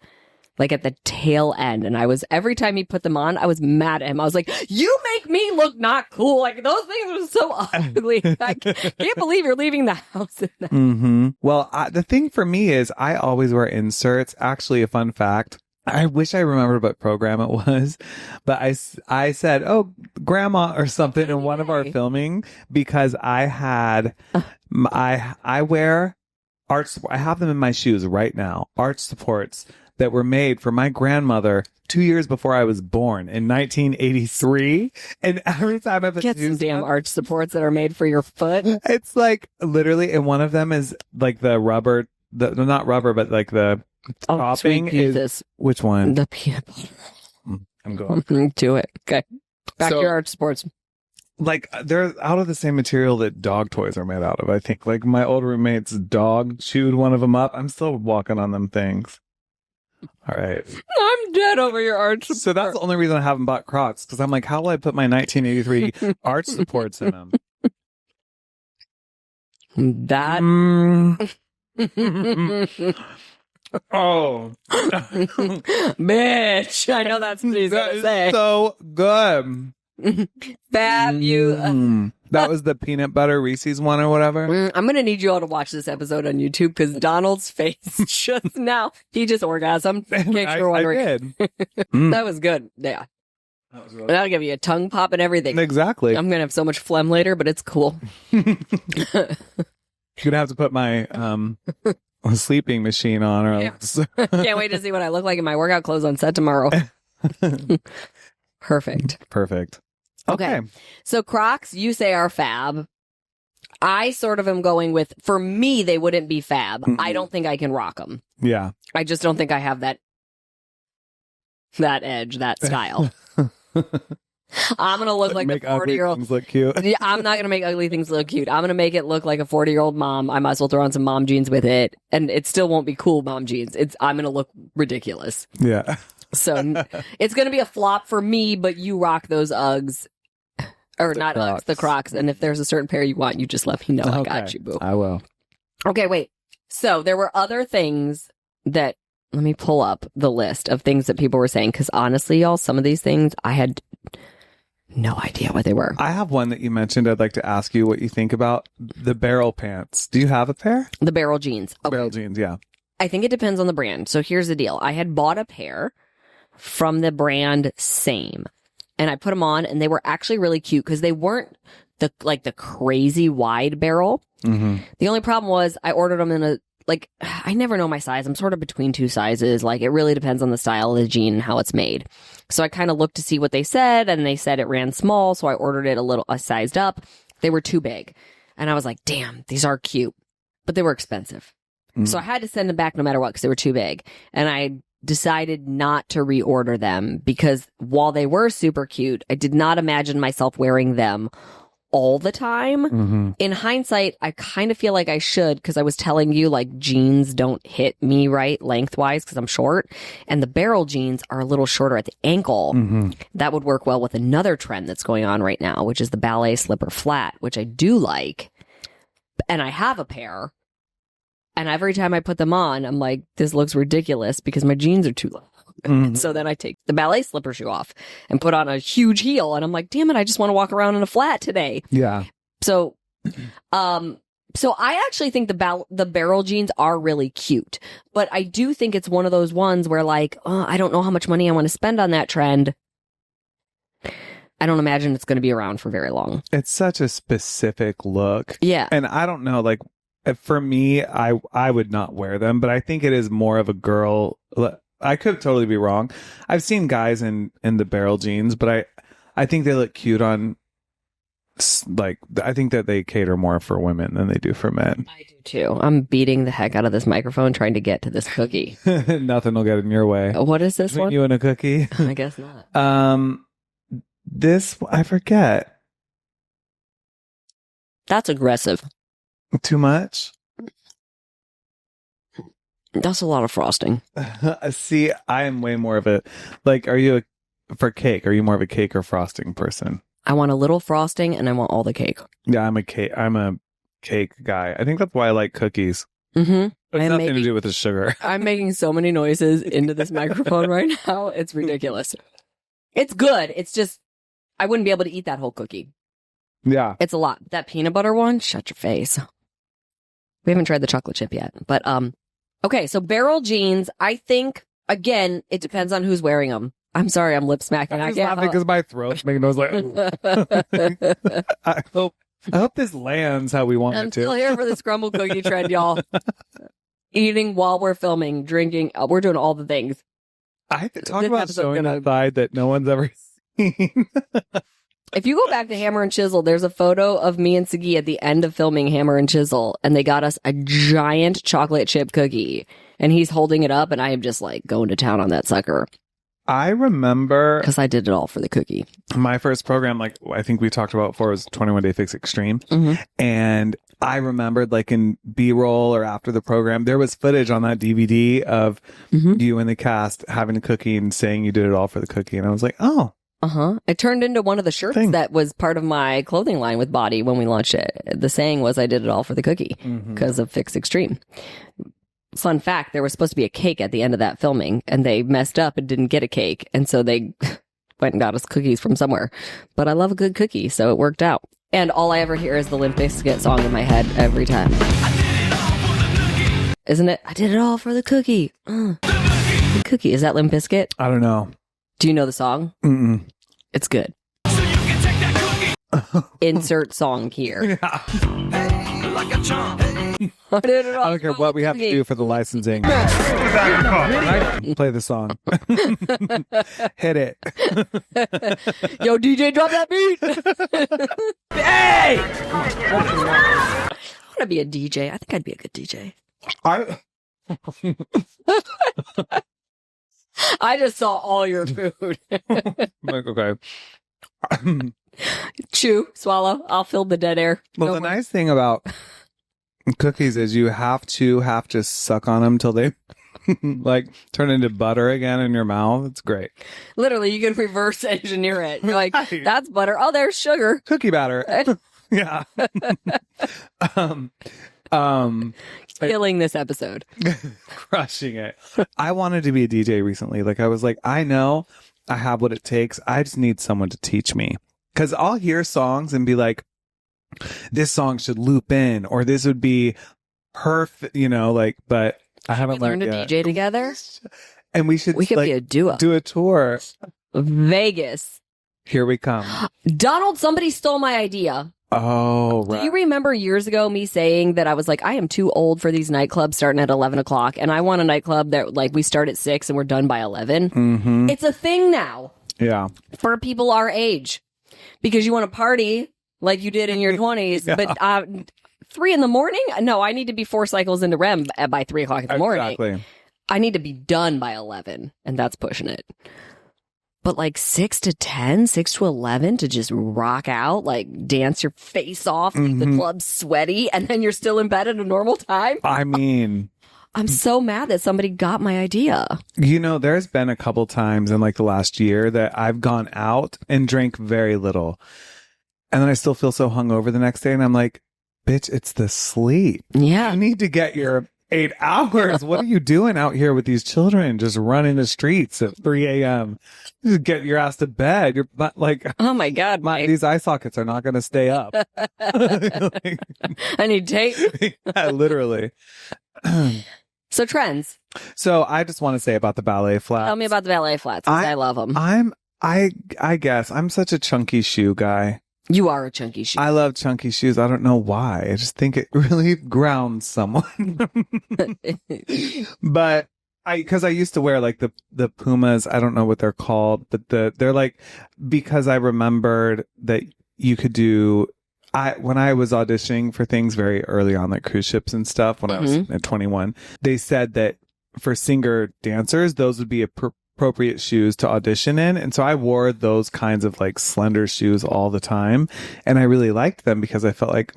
Speaker 1: like at the tail end, and I was, every time he put them on, I was mad at him. I was like, you make me look not cool. Like those things are so ugly. I can't believe you're leaving the house in that.
Speaker 2: Well, the thing for me is I always wear inserts. Actually, a fun fact. I wish I remembered what program it was, but I said, oh, grandma or something in one of our filming because I had, I wear arch, I have them in my shoes right now, arch supports that were made for my grandmother 2 years before I was born in 1983. And every time I put
Speaker 1: Get some
Speaker 2: shoes
Speaker 1: damn
Speaker 2: on,
Speaker 1: arch supports that are made for your foot.
Speaker 2: it's like literally, and one of them is like the rubber, not rubber, but like the topping
Speaker 1: sweet
Speaker 2: is
Speaker 1: Jesus.
Speaker 2: which one?
Speaker 1: The peanut butter.
Speaker 2: I'm going.
Speaker 1: Do it. Okay. Back
Speaker 2: So-
Speaker 1: to your arch supports.
Speaker 2: Like they're out of the same material that dog toys are made out of. I think like my old roommate's dog chewed one of them up. I'm still walking on them things. All right.
Speaker 1: I'm dead over your arch support.
Speaker 2: So that's the only reason I haven't bought Crocs because I'm like, how will I put my 1983 arch supports in them?
Speaker 1: That.
Speaker 2: Oh,
Speaker 1: Bitch. I know that's what he's
Speaker 2: that
Speaker 1: going to
Speaker 2: is
Speaker 1: say.
Speaker 2: so good.
Speaker 1: Fab, you.
Speaker 2: That was the peanut butter Reese's one or whatever.
Speaker 1: I'm going to need you all to watch this episode on YouTube because Donald's face just now, he just orgasmed. In case you're
Speaker 2: I
Speaker 1: wondering.
Speaker 2: did.
Speaker 1: That was good. Yeah.
Speaker 2: That was really
Speaker 1: That'll give you a tongue pop and everything.
Speaker 2: exactly.
Speaker 1: I'm going to have so much phlegm later, but it's cool.
Speaker 2: You're gonna have to put my sleeping machine on, or else.
Speaker 1: Can't wait to see what I look like in my workout clothes on set tomorrow. Perfect.
Speaker 2: Perfect.
Speaker 1: Okay. So Crocs, you say are fab. I sort of am going with, for me, they wouldn't be fab. I don't think I can rock them.
Speaker 2: Yeah.
Speaker 1: I just don't think I have that edge, that style. I'm going to look like a
Speaker 2: Make ugly
Speaker 1: 40-year-old.
Speaker 2: things look cute.
Speaker 1: Yeah, I'm not going to make ugly things look cute. I'm going to make it look like a 40-year-old mom. I might as well throw on some mom jeans with it. And it still won't be cool mom jeans. I'm going to look ridiculous.
Speaker 2: Yeah.
Speaker 1: So it's going to be a flop for me, but you rock those Uggs. Or not
Speaker 2: Crocs.
Speaker 1: Uggs, the Crocs. And if there's a certain pair you want, you just let me know. I got you, boo.
Speaker 2: I will.
Speaker 1: Okay, wait. So there were other things that, let me pull up the list of things that people were saying. Because honestly, y'all, some of these things I had no idea what they were.
Speaker 2: I have one that you mentioned. I'd like to ask you what you think about the barrel pants. Do you have a pair?
Speaker 1: The barrel jeans. Okay.
Speaker 2: Barrel jeans, yeah.
Speaker 1: I think it depends on the brand. So here's the deal. I had bought a pair from the brand Same. And I put them on and they were actually really cute because they weren't the crazy wide barrel.
Speaker 2: Mm-hmm.
Speaker 1: The only problem was I ordered them in I never know my size. I'm sort of between two sizes. Like, it really depends on the style of the jean and how it's made. So I kind of looked to see what they said, and they said it ran small. So I ordered it a sized up. They were too big. And I was like, damn, these are cute, but they were expensive.
Speaker 2: Mm.
Speaker 1: So I had to send them back no matter what because they were too big. And I decided not to reorder them because while they were super cute, I did not imagine myself wearing them all the time.
Speaker 2: Mm-hmm.
Speaker 1: In hindsight, I kind of feel like I should because I was telling you like jeans don't hit me right lengthwise because I'm short, and the barrel jeans are a little shorter at the ankle.
Speaker 2: Mm-hmm.
Speaker 1: That would work well with another trend that's going on right now, which is the ballet slipper flat, which I do like, and I have a pair. And every time I put them on, I'm like, this looks ridiculous because my jeans are too long.
Speaker 2: Mm-hmm.
Speaker 1: So then I take the ballet slipper shoe off and put on a huge heel. And I'm like, damn it, I just want to walk around in a flat today.
Speaker 2: Yeah.
Speaker 1: So I actually think the barrel jeans are really cute. But I do think it's one of those ones where like, I don't know how much money I want to spend on that trend. I don't imagine it's going to be around for very long.
Speaker 2: It's such a specific look.
Speaker 1: Yeah.
Speaker 2: And I don't know, like, for me, I would not wear them, but I think it is more of a girl. I could totally be wrong. I've seen guys in the barrel jeans, but I think they look cute on, like, I think that they cater more for women than they do for men.
Speaker 1: I do too. I'm beating the heck out of this microphone trying to get to this cookie.
Speaker 2: Nothing will get in your way.
Speaker 1: What is this
Speaker 2: Between
Speaker 1: one?
Speaker 2: you and a cookie?
Speaker 1: I guess not.
Speaker 2: This, I forget.
Speaker 1: That's aggressive.
Speaker 2: Too much?
Speaker 1: That's a lot of frosting.
Speaker 2: See, I am way more of a, like, are you for cake? Are you more of a cake or frosting person?
Speaker 1: I want a little frosting and I want all the cake.
Speaker 2: Yeah, I'm a cake guy. I think that's why I like cookies.
Speaker 1: Mm-hmm.
Speaker 2: It's nothing to do with the sugar.
Speaker 1: I'm making so many noises into this microphone right now. It's ridiculous. It's good. It's just, I wouldn't be able to eat that whole cookie.
Speaker 2: Yeah.
Speaker 1: It's a lot. That peanut butter one, shut your face. We haven't tried the chocolate chip yet, but okay. So barrel jeans, I think again, it depends on who's wearing them. I'm sorry, I'm lip smacking.
Speaker 2: I'm just laughing because my throat's making noise like. I hope this lands how we want
Speaker 1: I'm
Speaker 2: it to.
Speaker 1: still here for this crumble cookie trend, y'all. Eating while we're filming, drinking, we're doing all the things.
Speaker 2: I talk
Speaker 1: This
Speaker 2: about
Speaker 1: episode's
Speaker 2: showing
Speaker 1: gonna-
Speaker 2: a side that no one's ever seen.
Speaker 1: If you go back to Hammer and Chisel, there's a photo of me and Sagi at the end of filming Hammer and Chisel, and they got us a giant chocolate chip cookie, and he's holding it up, and I am just like going to town on that sucker
Speaker 2: I remember
Speaker 1: because I did it all for the cookie.
Speaker 2: my first program, like I think we talked about before, was 21 Day Fix Extreme.
Speaker 1: Mhm.
Speaker 2: And I remembered, like, in B-roll or after the program, there was footage on that DVD of
Speaker 1: Mhm.
Speaker 2: you and the cast having a cookie and saying you did it all for the cookie. And I was like, oh,
Speaker 1: It turned into one of the shirts
Speaker 2: Thing.
Speaker 1: that was part of my clothing line with Body when we launched it. The saying was, I did it all for the cookie because of Fix Extreme. Fun fact, there was supposed to be a cake at the end of that filming, and they messed up and didn't get a cake. And so they went and got us cookies from somewhere. But I love a good cookie, so it worked out. And all I ever hear is the Limp Bizkit song in my head every time. Isn't it? I did it all for the cookie. The cookie. Is that Limp Bizkit?
Speaker 2: I don't know.
Speaker 1: Do you know the song?
Speaker 2: Mm-mm.
Speaker 1: It's good. Insert song here. I did it all
Speaker 2: I don't care
Speaker 1: for
Speaker 2: what
Speaker 1: the
Speaker 2: we have to
Speaker 1: cookie.
Speaker 2: do for the licensing. Play the song. Hit it.
Speaker 1: Yo, DJ, drop that beat. Hey! want to be a DJ. I think I'd be a good DJ.
Speaker 2: I
Speaker 1: I just saw all your food.
Speaker 2: like, okay.
Speaker 1: Chew, swallow. I'll fill the dead air.
Speaker 2: Well,
Speaker 1: Go
Speaker 2: the
Speaker 1: for it.
Speaker 2: nice thing about cookies is you have to just suck on them till they like turn into butter again in your mouth. It's great.
Speaker 1: Literally, you can reverse engineer it. You're like,
Speaker 2: Right.
Speaker 1: that's butter. Oh, there's sugar.
Speaker 2: Cookie batter. Yeah.
Speaker 1: Killing this episode.
Speaker 2: Crushing it. I wanted to be a DJ recently. Like I was like, I know I have what it takes. I just need someone to teach me. Cause I'll hear songs and be like, this song should loop in, or this would be perfect, like, but I
Speaker 1: We
Speaker 2: haven't
Speaker 1: learned
Speaker 2: learned
Speaker 1: to
Speaker 2: yet.
Speaker 1: DJ together.
Speaker 2: And we should
Speaker 1: We could
Speaker 2: like,
Speaker 1: be a duo.
Speaker 2: do a tour.
Speaker 1: Vegas.
Speaker 2: Here we come.
Speaker 1: Donald, somebody stole my idea.
Speaker 2: Oh,
Speaker 1: Do
Speaker 2: right.
Speaker 1: you remember years ago me saying that I was like, I am too old for these nightclubs starting at 11 o'clock, and I want a nightclub that like we start at 6 and we're done by 11?
Speaker 2: Mm-hmm.
Speaker 1: It's a thing now
Speaker 2: Yeah.
Speaker 1: for people our age because you want to party like you did in your 20s,
Speaker 2: Yeah.
Speaker 1: but 3 in the morning? No, I need to be 4 cycles into REM by 3 o'clock in the morning.
Speaker 2: Exactly.
Speaker 1: I need to be done by 11, and that's pushing it. But like 6 to 10, 6 to 11 to just rock out, like dance your face off, leave the
Speaker 2: Mhm.
Speaker 1: club sweaty, and then you're still in bed at a normal time.
Speaker 2: I mean,
Speaker 1: I'm so mad that somebody got my idea.
Speaker 2: there's been a couple times in like the last year that I've gone out and drank very little. And then I still feel so hungover the next day. And I'm like, bitch, it's the sleep.
Speaker 1: Yeah.
Speaker 2: You need to get your 8 hours. What are you doing out here with these children just running the streets at 3 a.m.? Just get your ass to bed. You're not like,
Speaker 1: Oh my God, Mike.
Speaker 2: these eye sockets are not going to stay up. Like,
Speaker 1: I need tape.
Speaker 2: yeah, literally.
Speaker 1: So trends.
Speaker 2: So I just want to say about the ballet flats.
Speaker 1: Tell me about the ballet flats. 'Cause I love them.
Speaker 2: I guess I'm such a chunky shoe guy.
Speaker 1: You are a chunky shoe.
Speaker 2: I love chunky shoes. I don't know why. I just think it really grounds someone. But because I used to wear like the Pumas. I don't know what they're called, but they're like, because I remembered that you could do. When I was auditioning for things very early on, like cruise ships and stuff, when I was at 21, they said that for singer dancers, those would be appropriate shoes to audition in. And so I wore those kinds of like slender shoes all the time. And I really liked them because I felt like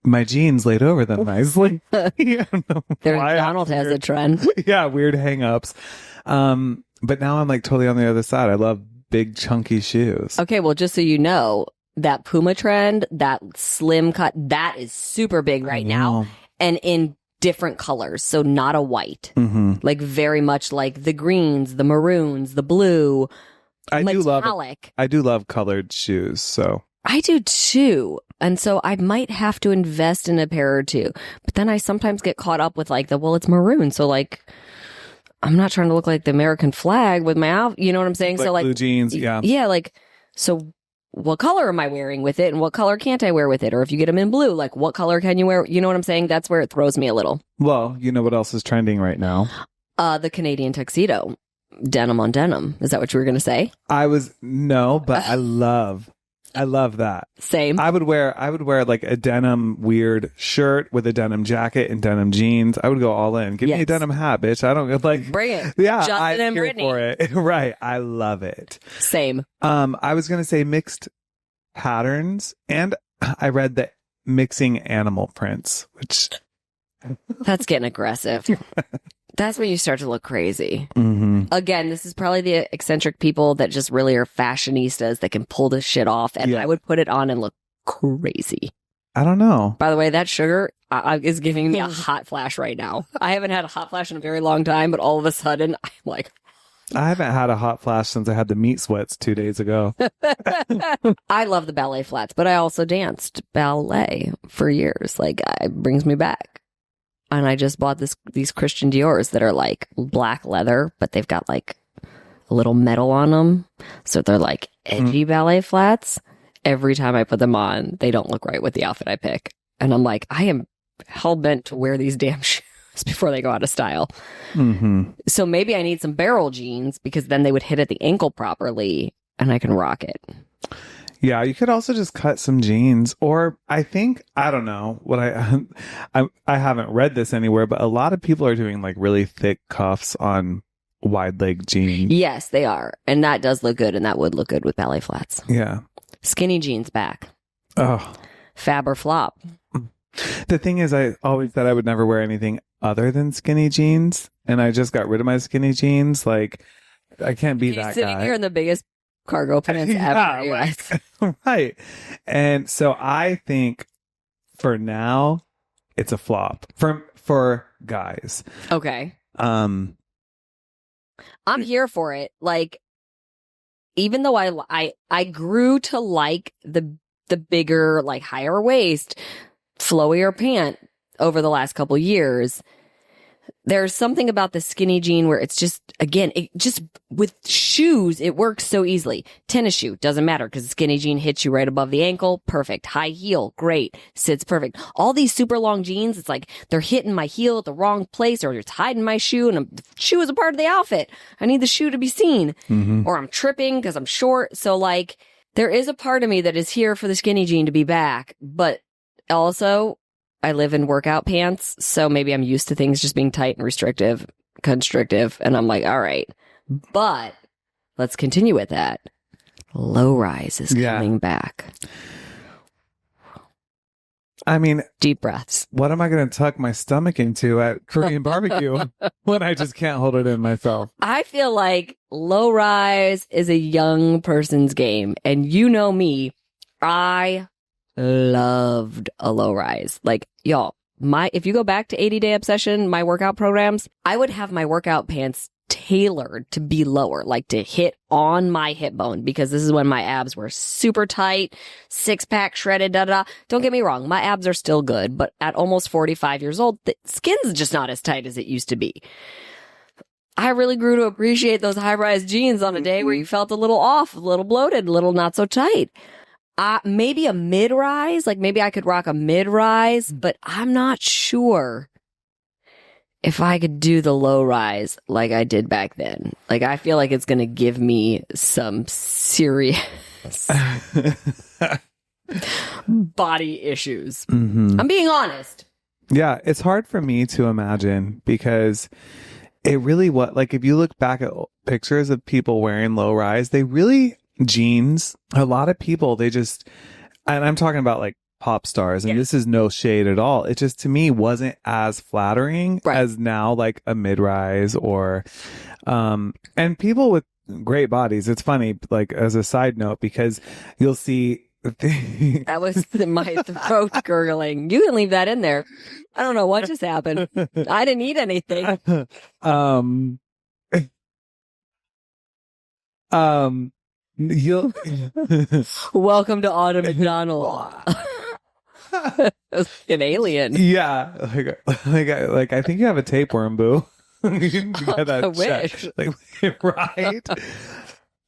Speaker 2: my jeans laid over them nicely. Yeah, I don't know why.
Speaker 1: Donald has a trend.
Speaker 2: Yeah, weird hang-ups. But now I'm like totally on the other side. I love big chunky shoes.
Speaker 1: Okay, well, just so you know, that Puma trend, that slim cut, that is super big right now, and in different colors. So not a white, like very much like the greens, the maroons, the blue,
Speaker 2: I
Speaker 1: metallic.
Speaker 2: do love colored shoes. So
Speaker 1: I do too. And so I might have to invest in a pair or two. But then I sometimes get caught up with like it's maroon. So like, I'm not trying to look like the American flag with my outfit. You know what I'm saying?
Speaker 2: like
Speaker 1: So like
Speaker 2: blue jeans. Yeah.
Speaker 1: Yeah. Like, so what color am I wearing with it? And what color can't I wear with it? Or if you get them in blue, like what color can you wear? You know what I'm saying? That's where it throws me a little.
Speaker 2: Well, you know what else is trending right now?
Speaker 1: The Canadian tuxedo. Denim on denim. Is that what you were going to say?
Speaker 2: No, but I love that.
Speaker 1: Same.
Speaker 2: I would wear like a denim weird shirt with a denim jacket and denim jeans. I would go all in. Give me a
Speaker 1: Yes.
Speaker 2: denim hat, bitch. I don't like.
Speaker 1: Bring it.
Speaker 2: Yeah,
Speaker 1: Justin
Speaker 2: I'm
Speaker 1: and
Speaker 2: here
Speaker 1: Brittany.
Speaker 2: for it. Right. I love it.
Speaker 1: Same.
Speaker 2: I was gonna say mixed patterns, and I read that mixing animal prints, which
Speaker 1: That's getting aggressive. That's when you start to look crazy.
Speaker 2: mm-hmm.
Speaker 1: Again, this is probably the eccentric people that just really are fashionistas that can pull this shit off. And
Speaker 2: Yeah.
Speaker 1: I would put it on and look crazy.
Speaker 2: I don't know.
Speaker 1: By the way, that sugar is giving me a hot flash right now. I haven't had a hot flash in a very long time, but all of a sudden, I'm like,
Speaker 2: I haven't had a hot flash since I had the meat sweats 2 days ago.
Speaker 1: I love the ballet flats, but I also danced ballet for years. Like, it brings me back. And I just bought these Christian Dior's that are like black leather, but they've got like a little metal on them. So they're like edgy ballet flats. Every time I put them on, they don't look right with the outfit I pick. And I'm like, I am hell bent to wear these damn shoes before they go out of style.
Speaker 2: Mm-hmm.
Speaker 1: So maybe I need some barrel jeans because then they would hit at the ankle properly and I can rock it.
Speaker 2: Yeah, you could also just cut some jeans, or I think I don't know what I haven't read this anywhere, but a lot of people are doing like really thick cuffs on wide leg jeans.
Speaker 1: Yes, they are. And that does look good. And that would look good with ballet flats.
Speaker 2: Yeah.
Speaker 1: Skinny jeans back.
Speaker 2: Oh,
Speaker 1: Fab or flop.
Speaker 2: the thing is, I always said I would never wear anything other than skinny jeans, and I just got rid of my skinny jeans. Like, I can't be
Speaker 1: He's
Speaker 2: that
Speaker 1: sitting
Speaker 2: guy.
Speaker 1: here in the biggest cargo pants
Speaker 2: Yeah,
Speaker 1: ever. Yes.
Speaker 2: Right. And so I think for now, it's a flop for guys.
Speaker 1: Okay.
Speaker 2: Um,
Speaker 1: I'm here for it. Like, even though I grew to like the bigger, like higher waist, flowier pant over the last couple years, there's something about the skinny jean where it's just, again, it just with shoes, it works so easily. Tennis shoe, doesn't matter because the skinny jean hits you right above the ankle. Perfect. High heel, great. Sits perfect. All these super long jeans, it's like they're hitting my heel at the wrong place, or it's hiding my shoe, and the shoe is a part of the outfit. I need the shoe to be seen. Or I'm tripping because I'm short. So like, there is a part of me that is here for the skinny jean to be back, but also I live in workout pants, so maybe I'm used to things just being tight and constrictive, and I'm like, all right. But let's continue with that. Low rise is coming back.
Speaker 2: I mean,
Speaker 1: Deep breaths.
Speaker 2: what am I going to tuck my stomach into at Korean barbecue when I just can't hold it in myself?
Speaker 1: I feel like low rise is a young person's game, and you know me, I loved a low rise. Like, y'all, if you go back to 80-day obsession, my workout programs, I would have my workout pants tailored to be lower, like to hit on my hip bone, because this is when my abs were super tight, 6-pack shredded, Don't get me wrong, my abs are still good, but at almost 45 years old, the skin's just not as tight as it used to be. I really grew to appreciate those high-rise jeans on a day where you felt a little off, a little bloated, a little not so tight. Maybe a mid-rise, like maybe I could rock a mid-rise, but I'm not sure if I could do the low-rise like I did back then. Like, I feel like it's going to give me some serious body issues. I'm being honest.
Speaker 2: Yeah, it's hard for me to imagine because it really like if you look back at pictures of people wearing low rise, they really jeans. A lot of people, they just, and I'm talking about like pop stars, and this is no shade at all. It just to me wasn't as flattering as now, like a mid rise or, and people with great bodies. It's funny, like as a side note, because you'll see.
Speaker 1: That was my throat gurgling. You can leave that in there. I don't know what just happened. I didn't eat anything.
Speaker 2: You'll
Speaker 1: Welcome to Autumn McDonald. An alien.
Speaker 2: yeah, like I think you have a tapeworm, boo. You can get that
Speaker 1: I wish.
Speaker 2: checked. Like, right.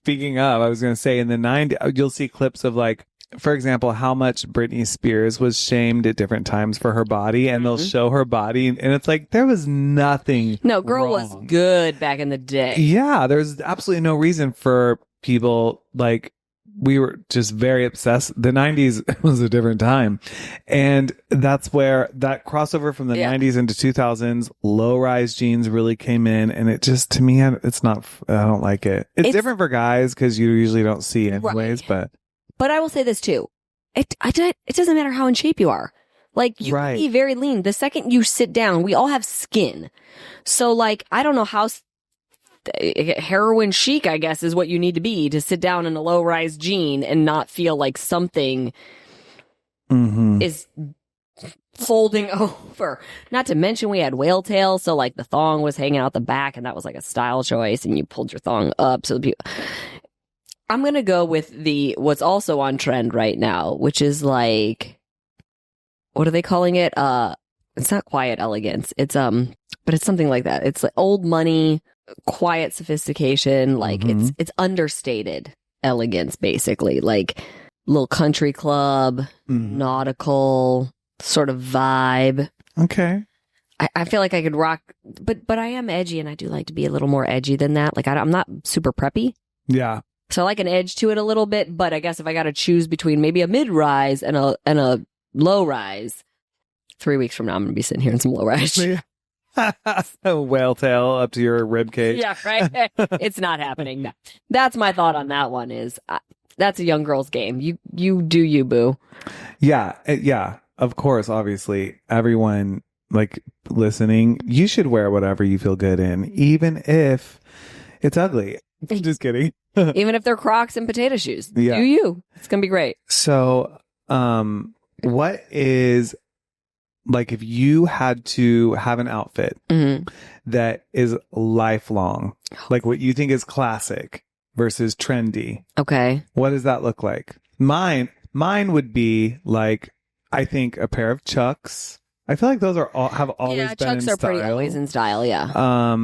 Speaker 2: Speaking of, I was going to say in the 90s, you'll see clips of like, for example, how much Britney Spears was shamed at different times for her body, and they'll show her body, and it's like there was nothing.
Speaker 1: No, girl was
Speaker 2: wrong.
Speaker 1: good back in the day.
Speaker 2: Yeah, there's absolutely no reason for people like we were just very obsessed. The 90s was a different time, and that's where that crossover from the 90s into 2000s, low-rise jeans really came in, and it just, to me, it's not. I don't like it. It's different for guys because you usually don't see anyways,
Speaker 1: But I will say this too. It doesn't matter how in shape you are. Like, you can be very lean. The second you sit down, we all have skin. So, like, I don't know how heroin chic, I guess, is what you need to be to sit down in a low-rise jean and not feel like something is folding over. Not to mention we had whale tail, so, like, the thong was hanging out the back, and that was, like, a style choice, and you pulled your thong up. So I'm going to go with what's also on trend right now, which is like, what are they calling it? It's not quiet elegance. It's, but it's something like that. It's like old money, quiet sophistication. Like it's understated elegance, basically. Like little country club, nautical sort of vibe.
Speaker 2: Okay.
Speaker 1: I feel like I could rock, but I am edgy, and I do like to be a little more edgy than that. Like I'm not super preppy.
Speaker 2: Yeah.
Speaker 1: So I like an edge to it a little bit, but I guess if I got to choose between maybe a mid-rise and a low-rise, 3 weeks from now, I'm going to be sitting here in some low-rise.
Speaker 2: A whale tail up to your rib cage.
Speaker 1: Yeah, right. It's not happening. No. That's my thought on that one is that's a young girl's game. You do you, boo.
Speaker 2: Yeah. Yeah. Of course, obviously, everyone like listening, you should wear whatever you feel good in, even if it's ugly. Just kidding.
Speaker 1: Even if they're Crocs and potato shoes.
Speaker 2: Yeah.
Speaker 1: Do you. It's going to be great.
Speaker 2: So, what is like if you had to have an outfit that is lifelong, like what you think is classic versus trendy,
Speaker 1: Okay.
Speaker 2: what does that look like? Mine would be like, I think a pair of Chucks. I feel like those are have always
Speaker 1: Yeah,
Speaker 2: been
Speaker 1: Chucks
Speaker 2: in
Speaker 1: are
Speaker 2: style.
Speaker 1: pretty always in style, yeah.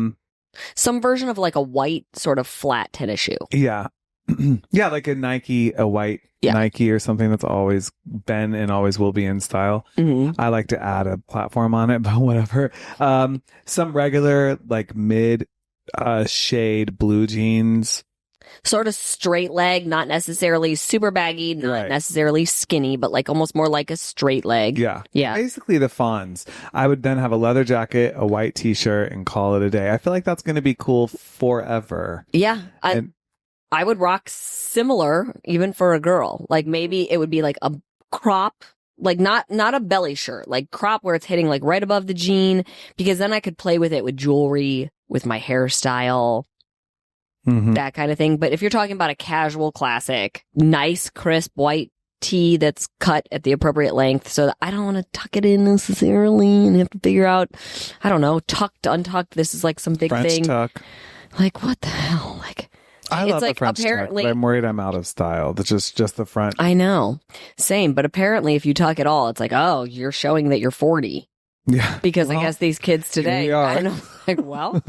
Speaker 1: Some version of like a white sort of flat tennis shoe.
Speaker 2: Yeah. Yeah, like a Nike, a white Nike or something that's always been and always will be in style. I like to add a platform on it, but whatever. Some regular like mid shade blue jeans.
Speaker 1: Sort of straight leg, not necessarily super baggy, not necessarily skinny, but like almost more like a straight leg.
Speaker 2: Yeah.
Speaker 1: Yeah.
Speaker 2: Basically the fawns. I would then have a leather jacket, a white t-shirt, and call it a day. I feel like that's going to be cool forever.
Speaker 1: Yeah.
Speaker 2: And-
Speaker 1: I would rock similar even for a girl. Like maybe it would be like a crop, like not a belly shirt, like crop where it's hitting like right above the jean, because then I could play with it with jewelry, with my hairstyle, that kind of thing. But if you're talking about a casual classic, nice, crisp white tee that's cut at the appropriate length so that I don't want to tuck it in necessarily and have to figure out, I don't know, tucked, untucked. This is like some big
Speaker 2: French
Speaker 1: thing.
Speaker 2: tuck.
Speaker 1: Like what the hell? Like
Speaker 2: I
Speaker 1: it's
Speaker 2: love
Speaker 1: like
Speaker 2: the French
Speaker 1: apparently
Speaker 2: tuck, but I'm worried I'm out of style. That's just the front.
Speaker 1: I know. Same. But apparently if you tuck it all, it's like, oh, you're showing that you're 40.
Speaker 2: Yeah.
Speaker 1: Because
Speaker 2: Well,
Speaker 1: I guess these kids today,
Speaker 2: we are.
Speaker 1: I know, like, well,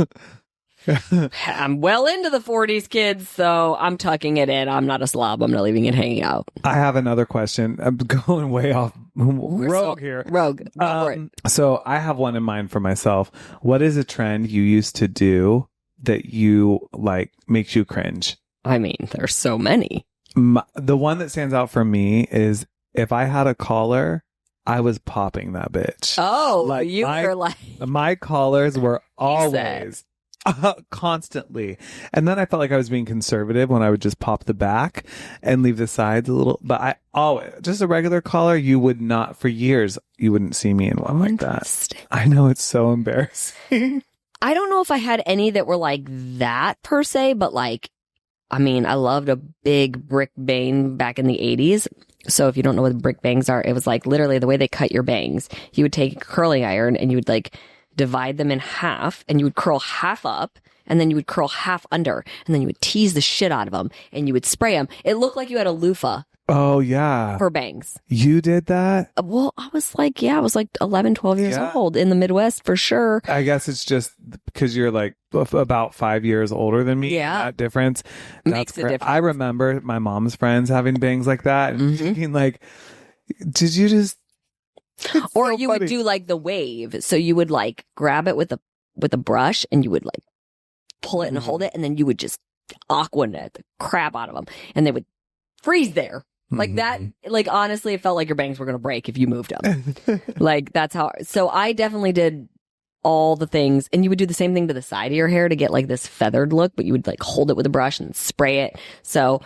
Speaker 1: I'm well into the 40s, kids, so I'm tucking it in. I'm not a slob. I'm not leaving it hanging out.
Speaker 2: I have another question. I'm going way off rogue here.
Speaker 1: Rogue. Go for it.
Speaker 2: So I have one in mind for myself. What is a trend you used to do that you like makes you cringe?
Speaker 1: I mean, there's so many.
Speaker 2: The one that stands out for me is if I had a collar, I was popping that bitch.
Speaker 1: Oh,
Speaker 2: Like,
Speaker 1: you
Speaker 2: my-
Speaker 1: were like,
Speaker 2: My collars were
Speaker 1: said.
Speaker 2: always constantly. And then I felt like I was being conservative when I would just pop the back and leave the sides a little. But I always, just a regular collar, you would not, for years, you wouldn't see me in one like that.
Speaker 1: Interesting.
Speaker 2: I know, it's so embarrassing.
Speaker 1: I don't know if I had any that were like that per se, but like, I mean, I loved a big brick bang back in the 80s. So if you don't know what brick bangs are, it was like literally the way they cut your bangs. You would take a curling iron and you would like divide them in half and you would curl half up and then you would curl half under and then you would tease the shit out of them and you would spray them. It looked like you had a loofah
Speaker 2: Oh, yeah.
Speaker 1: for bangs.
Speaker 2: You did that?
Speaker 1: Well, I was like 11, 12 years
Speaker 2: Yeah.
Speaker 1: old in the Midwest for sure.
Speaker 2: I guess it's just because you're like about 5 years older than me.
Speaker 1: Yeah.
Speaker 2: That difference.
Speaker 1: Makes a difference.
Speaker 2: I remember my mom's friends having bangs like that and
Speaker 1: Mhm.
Speaker 2: thinking like, did you just... It's
Speaker 1: Or
Speaker 2: so
Speaker 1: you
Speaker 2: funny.
Speaker 1: would do like the wave. So you would like grab it with a brush and you would like pull it and hold it and then you would just aquanet the crap out of them and they would freeze there. Like that, like honestly, it felt like your bangs were going to break if you moved them. Like that's how, so I definitely did all the things and you would do the same thing to the side of your hair to get like this feathered look, but you would like hold it with a brush and spray it. So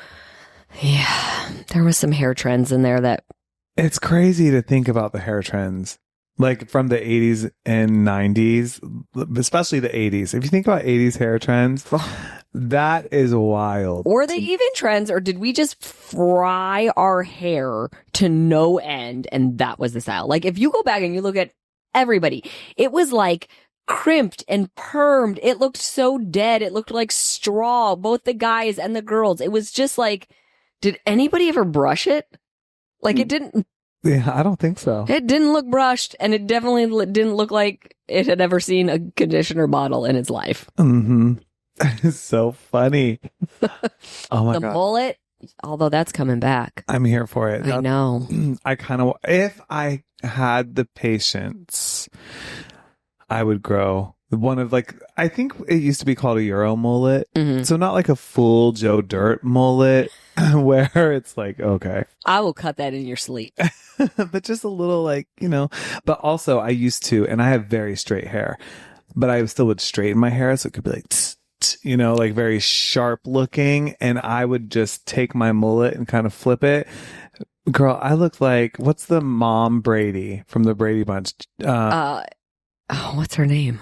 Speaker 1: yeah, there was some hair trends in there that
Speaker 2: It's crazy to think about the hair trends, like from the 80s and 90s, especially the 80s. If you think about 80s hair trends, that is wild.
Speaker 1: were they even trends or did we just fry our hair to no end and that was the style? Like if you go back and you look at everybody, it was like crimped and permed. It looked so dead. It looked like straw, both the guys and the girls. It was just like, did anybody ever brush it? Like it didn't
Speaker 2: Yeah, I don't think so.
Speaker 1: It didn't look brushed, and it definitely didn't look like it had ever seen a conditioner bottle in its life.
Speaker 2: It's so funny. Oh my
Speaker 1: The
Speaker 2: God.
Speaker 1: mullet, although that's coming back.
Speaker 2: I'm here for it.
Speaker 1: I know.
Speaker 2: I kind of, if I had the patience, I would grow one of like, I think it used to be called a Euro mullet.
Speaker 1: Mhm.
Speaker 2: So not like a full Joe Dirt mullet where it's like, okay.
Speaker 1: I will cut that in your sleep.
Speaker 2: But just a little like, but also I used to, and I have very straight hair, but I still would straighten my hair. So it could be like, tss, tss, like very sharp looking. And I would just take my mullet and kind of flip it. Girl, I look like, what's the mom Brady from the Brady Bunch?
Speaker 1: What's her name?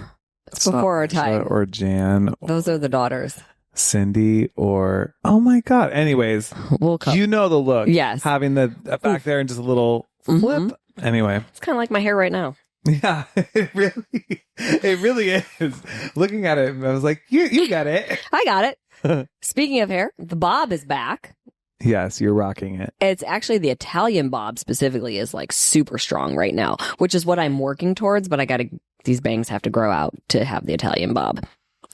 Speaker 1: It's before our time.
Speaker 2: Or Jan.
Speaker 1: Those are the daughters.
Speaker 2: Cindy or, oh my God. Anyways,
Speaker 1: We'll cut.
Speaker 2: you know the look.
Speaker 1: Yes.
Speaker 2: Having the back there and just a little flip.
Speaker 1: Mhm.
Speaker 2: Anyway.
Speaker 1: It's kind of like my hair right now.
Speaker 2: Yeah, it really is. Looking at it, I was like, you got it.
Speaker 1: I got it. Speaking of hair, the bob is back.
Speaker 2: Yes, you're rocking it.
Speaker 1: It's actually the Italian bob specifically is like super strong right now, which is what I'm working towards. But these bangs have to grow out to have the Italian bob,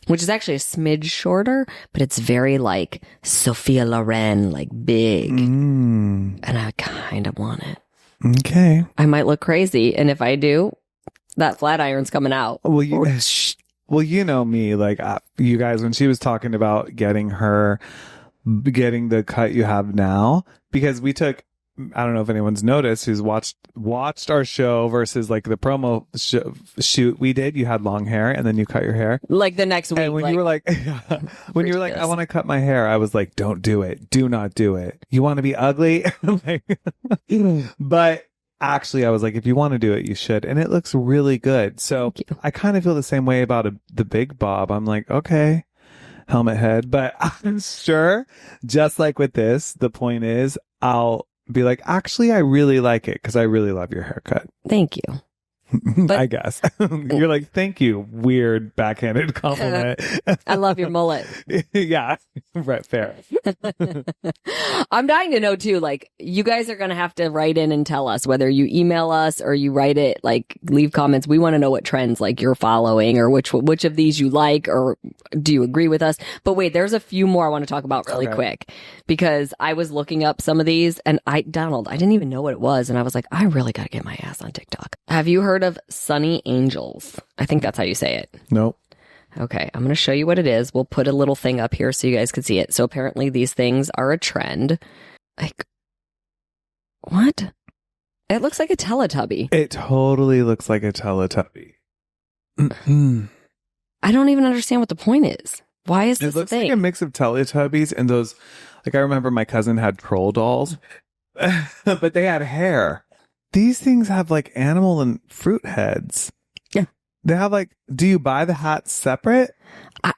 Speaker 1: which is actually a smidge shorter, but it's very like Sophia Loren, like big. And I kind of want it.
Speaker 2: Okay.
Speaker 1: I might look crazy. And if I do, that flat iron's coming out.
Speaker 2: Well, you know me, like you guys, when she was talking about getting the cut you have now, because we took, I don't know if anyone's noticed who's watched our show versus like the promo shoot we did. You had long hair and then you cut your hair
Speaker 1: Like the next week.
Speaker 2: and when you were like when you were like, I want to cut my hair, I was like, don't do it, do not do it. You want to be ugly? But actually I was like, if you want to do it, you should, and it looks really good. So
Speaker 1: Thank you.
Speaker 2: I kind of feel the same way about the big bob. I'm like, okay, helmet head, but I'm sure just like with this, the point is I'll be like, actually, I really like it because I really love your haircut.
Speaker 1: Thank you.
Speaker 2: I guess. You're like, thank you, weird backhanded compliment.
Speaker 1: I love your mullet.
Speaker 2: Yeah, right, fair.
Speaker 1: I'm dying to know too, like you guys are going to have to write in and tell us whether you email us or you write it, like leave comments. We want to know what trends like you're following or which of these you like, or do you agree with us? But wait, there's a few more I want to talk about really quick because I was looking up some of these and I didn't even know what it was. And I was like, I really got to get my ass on TikTok. Have you heard of Sunny Angels? I think that's how you say it.
Speaker 2: Nope.
Speaker 1: Okay, I'm going to show you what it is. We'll put a little thing up here so you guys can see it. So apparently these things are a trend. Like, what? It looks like a Teletubby.
Speaker 2: It totally looks like a Teletubby.
Speaker 1: I don't even understand what the point is. Why is this
Speaker 2: It looks
Speaker 1: a thing?
Speaker 2: like a mix of Teletubbies and those, like I remember my cousin had troll dolls, but they had hair. These things have like animal and fruit heads.
Speaker 1: Yeah.
Speaker 2: They have like, do you buy the hats separate?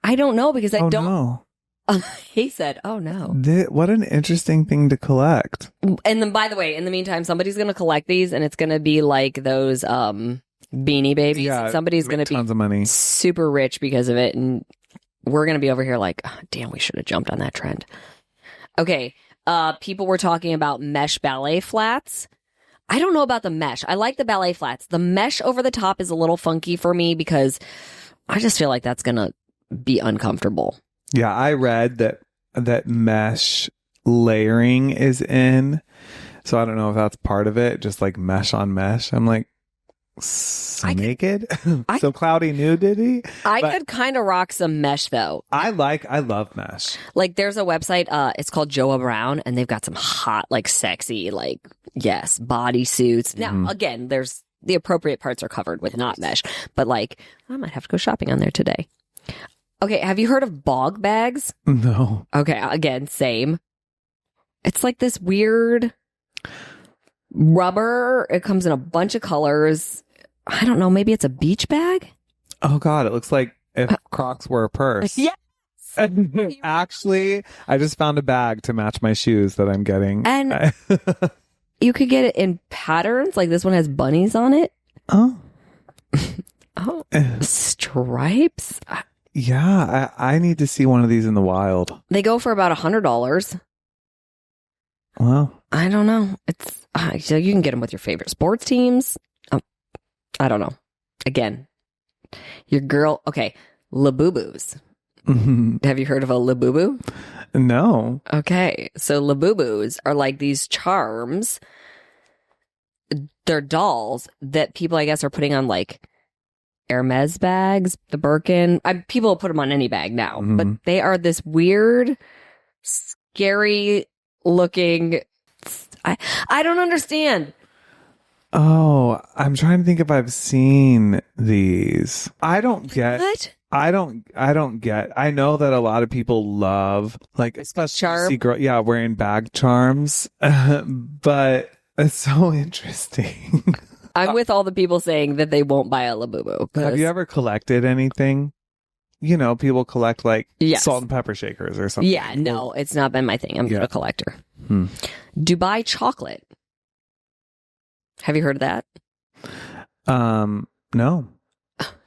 Speaker 1: I don't know because I don't.
Speaker 2: No.
Speaker 1: He said, oh no.
Speaker 2: What an interesting thing to collect.
Speaker 1: And then, by the way, in the meantime, somebody's going to collect these and it's going to be like those Beanie Babies.
Speaker 2: Yeah,
Speaker 1: Somebody's going to be
Speaker 2: tons of money.
Speaker 1: super rich because of it. And we're going to be over here like, oh, damn, we should have jumped on that trend. Okay. People were talking about mesh ballet flats. I don't know about the mesh. I like the ballet flats. The mesh over the top is a little funky for me because I just feel like that's going to be uncomfortable.
Speaker 2: Yeah, I read that mesh layering is in. So I don't know if that's part of it, just like mesh on mesh. I'm like, naked? So cloudy nudity?
Speaker 1: I could kind of rock some mesh though.
Speaker 2: I love mesh.
Speaker 1: Like there's a website, it's called Joa Brown, and they've got some hot, like sexy, like, yes, bodysuits. Now, again, there's the appropriate parts are covered with not mesh, but like, I might have to go shopping on there today. Okay, have you heard of bog bags?
Speaker 2: No.
Speaker 1: Okay, again, same. It's like this weird rubber. It comes in a bunch of colors. I don't know, maybe it's a beach bag?
Speaker 2: Oh God, it looks like if Crocs were a purse.
Speaker 1: Yes.
Speaker 2: Actually, I just found a bag to match my shoes that I'm getting.
Speaker 1: And you could get it in patterns. Like this one has bunnies on it.
Speaker 2: Oh.
Speaker 1: Oh, stripes.
Speaker 2: Yeah, I need to see one of these in the wild.
Speaker 1: They go for about $100.
Speaker 2: Wow.
Speaker 1: I don't know. It's so you can get them with your favorite sports teams. I don't know. Again, your girl. Okay, Booboos. Have you heard of a Boo?
Speaker 2: No.
Speaker 1: Okay, so Booboos are like these charms. They're dolls that people, I guess, are putting on like Hermes bags, the Birkin. People put them on any bag now, but
Speaker 2: Mhm.
Speaker 1: they are this weird, scary looking. I don't understand.
Speaker 2: Oh, I'm trying to think if I've seen these. I don't get.
Speaker 1: What?
Speaker 2: I don't get. I know that a lot of people love, like, especially
Speaker 1: Charm?
Speaker 2: see girl, wearing bag charms, but it's so interesting.
Speaker 1: I'm with all the people saying that they won't buy a Labubu.
Speaker 2: Have you ever collected anything? You know, people collect like
Speaker 1: Yes.
Speaker 2: salt and pepper shakers or something.
Speaker 1: Yeah, no, it's not been my thing. I'm not a collector.
Speaker 2: Hmm.
Speaker 1: Dubai chocolate. Have you heard of that?
Speaker 2: No.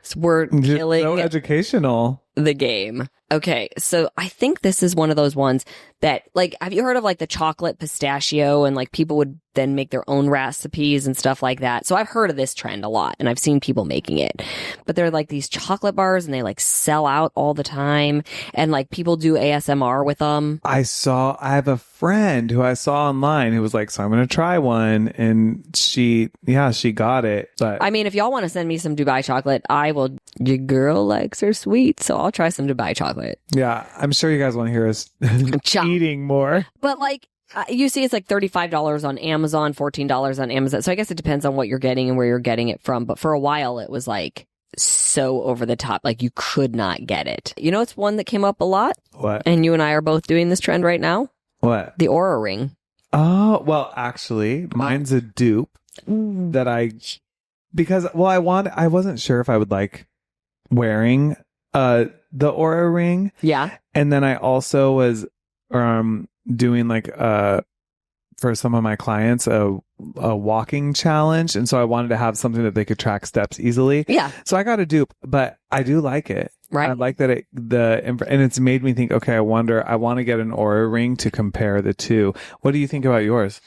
Speaker 1: So we're killing
Speaker 2: So educational.
Speaker 1: the game. Okay, so I think this is one of those ones that, like, have you heard of like the chocolate pistachio and like people would then make their own recipes and stuff like that? So I've heard of this trend a lot and I've seen people making it. But they're like these chocolate bars and they like sell out all the time and like people do ASMR with them.
Speaker 2: I have a friend who I saw online who was like, so I'm going to try one. And she got it. But
Speaker 1: I mean, if y'all want to send me some Dubai chocolate, I will. Your girl likes her sweet, so I'll try some Dubai chocolate.
Speaker 2: yeah, I'm sure you guys want to hear us
Speaker 1: Chop.
Speaker 2: eating more.
Speaker 1: But like, you see, it's like $35 on Amazon, $14 on Amazon. So I guess it depends on what you're getting and where you're getting it from. But for a while, it was like so over the top, like you could not get it. You know, it's one that came up a lot,
Speaker 2: What?
Speaker 1: and you and I are both doing this trend right now.
Speaker 2: What?
Speaker 1: The Oura Ring.
Speaker 2: Oh, well, actually, mine's a dupe that I wasn't sure if I would like wearing the Oura Ring.
Speaker 1: Yeah.
Speaker 2: And then I also was doing like for some of my clients a walking challenge, and so I wanted to have something that they could track steps easily.
Speaker 1: Yeah.
Speaker 2: So I got a dupe, but I do like it.
Speaker 1: Right.
Speaker 2: I like that and it's made me think, okay, I want to get an Oura Ring to compare the two. What do you think about yours?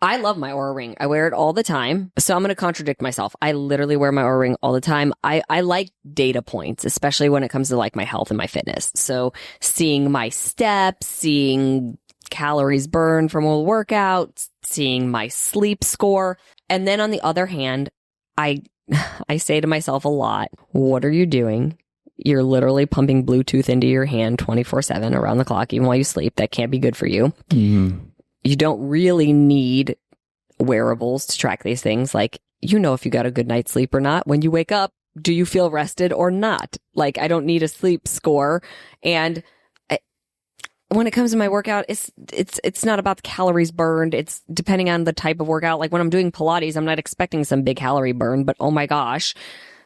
Speaker 1: I love my Oura Ring. I wear it all the time. So I'm going to contradict myself. I literally wear my Oura Ring all the time. I like data points, especially when it comes to like my health and my fitness. So seeing my steps, seeing calories burned from a workout, seeing my sleep score. And then on the other hand, I say to myself a lot, what are you doing? You're literally pumping Bluetooth into your hand 24/7 around the clock, even while you sleep. That can't be good for you.
Speaker 2: Mm-hmm.
Speaker 1: You don't really need wearables to track these things. Like, you know, if you got a good night's sleep or not. When you wake up, do you feel rested or not? Like, I don't need a sleep score. And when it comes to my workout, it's not about the calories burned. It's depending on the type of workout. Like when I'm doing Pilates, I'm not expecting some big calorie burn, but oh my gosh,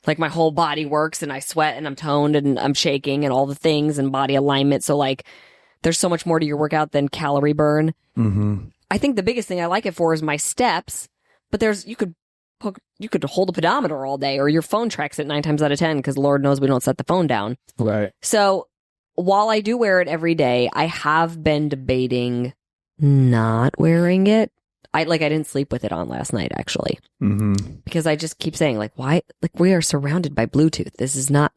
Speaker 1: like my whole body works and I sweat and I'm toned and I'm shaking and all the things and body alignment. So like, there's so much more to your workout than calorie burn.
Speaker 2: Mm-hmm.
Speaker 1: I think the biggest thing I like it for is my steps, but you could hold a pedometer all day or your phone tracks it 9 times out of 10 because Lord knows we don't set the phone down.
Speaker 2: Right.
Speaker 1: So while I do wear it every day, I have been debating not wearing it. I didn't sleep with it on last night actually, because I just keep saying like, why? Like we are surrounded by Bluetooth. This is not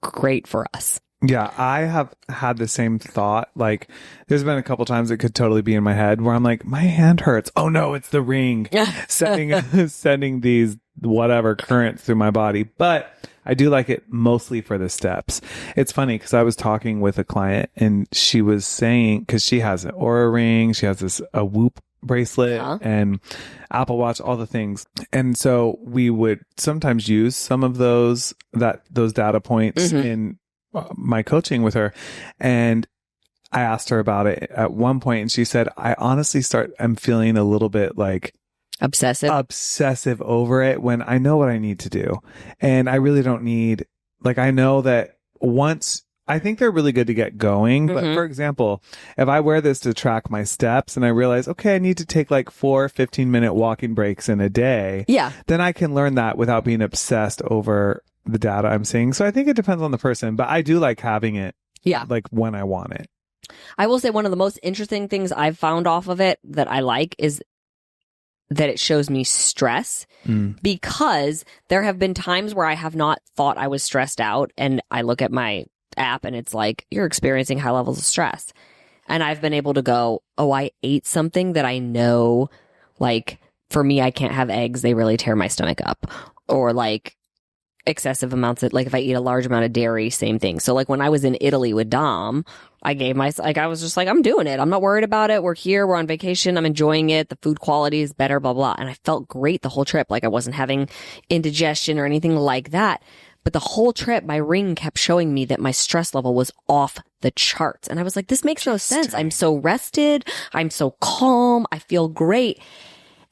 Speaker 1: great for us.
Speaker 2: Yeah, I have had the same thought. Like, there's been a couple times it could totally be in my head where I'm like, my hand hurts. Oh no, it's the ring sending these whatever currents through my body. But I do like it mostly for the steps. It's funny because I was talking with a client and she was saying, because she has an Oura Ring, she has a Whoop bracelet and Apple Watch, all the things. And so we would sometimes use some of those data points in my coaching with her. And I asked her about it at one point and she said, I honestly I'm feeling a little bit like obsessive over it when I know what I need to do. And I really don't need, like, I know that I think they're really good to get going. But for example, if I wear this to track my steps and I realize, okay, I need to take like 4 15-minute walking breaks in a day.
Speaker 1: Yeah.
Speaker 2: Then I can learn that without being obsessed over the data I'm seeing. So I think it depends on the person, but I do like having it.
Speaker 1: Yeah.
Speaker 2: Like when I want it.
Speaker 1: I will say one of the most interesting things I've found off of it that I like is that it shows me stress, because there have been times where I have not thought I was stressed out and I look at my app and it's like, you're experiencing high levels of stress. And I've been able to go, oh, I ate something that I know, like for me, I can't have eggs. They really tear my stomach up. Or like, excessive amounts of, like if I eat a large amount of dairy, same thing. So like when I was in Italy with Dom, I was just like, I'm doing it. I'm not worried about it. We're here. We're on vacation. I'm enjoying it. The food quality is better, blah, blah. And I felt great the whole trip. Like I wasn't having indigestion or anything like that. But the whole trip, my ring kept showing me that my stress level was off the charts. And I was like, this makes no sense. I'm so rested. I'm so calm. I feel great.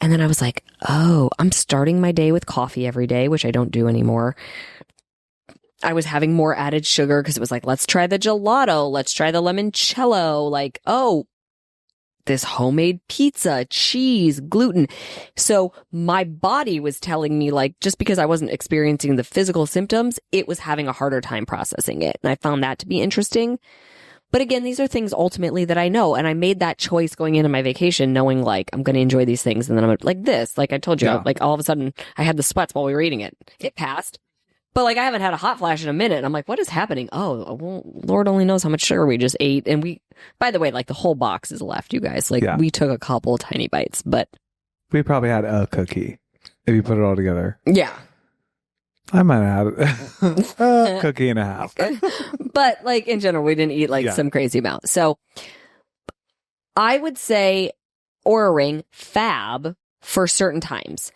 Speaker 1: And then I was like, oh, I'm starting my day with coffee every day, which I don't do anymore. I was having more added sugar because it was like, let's try the gelato. Let's try the limoncello. Like, oh, this homemade pizza, cheese, gluten. So my body was telling me, like, just because I wasn't experiencing the physical symptoms, it was having a harder time processing it. And I found that to be interesting. But again, these are things ultimately that I know. And I made that choice going into my vacation, knowing like, I'm going to enjoy these things. And then I'm like this, like I told you, like all of a sudden I had the sweats while we were eating it. It passed. But like, I haven't had a hot flash in a minute. And I'm like, what is happening? Oh, well, Lord only knows how much sugar we just ate. And by the way, like the whole box is left, you guys. Like we took a couple tiny bites, but
Speaker 2: we probably had a cookie if you put it all together.
Speaker 1: Yeah.
Speaker 2: I might have a cookie and a half.
Speaker 1: But like in general, we didn't eat like some crazy amount. So I would say Oura Ring, fab for certain times.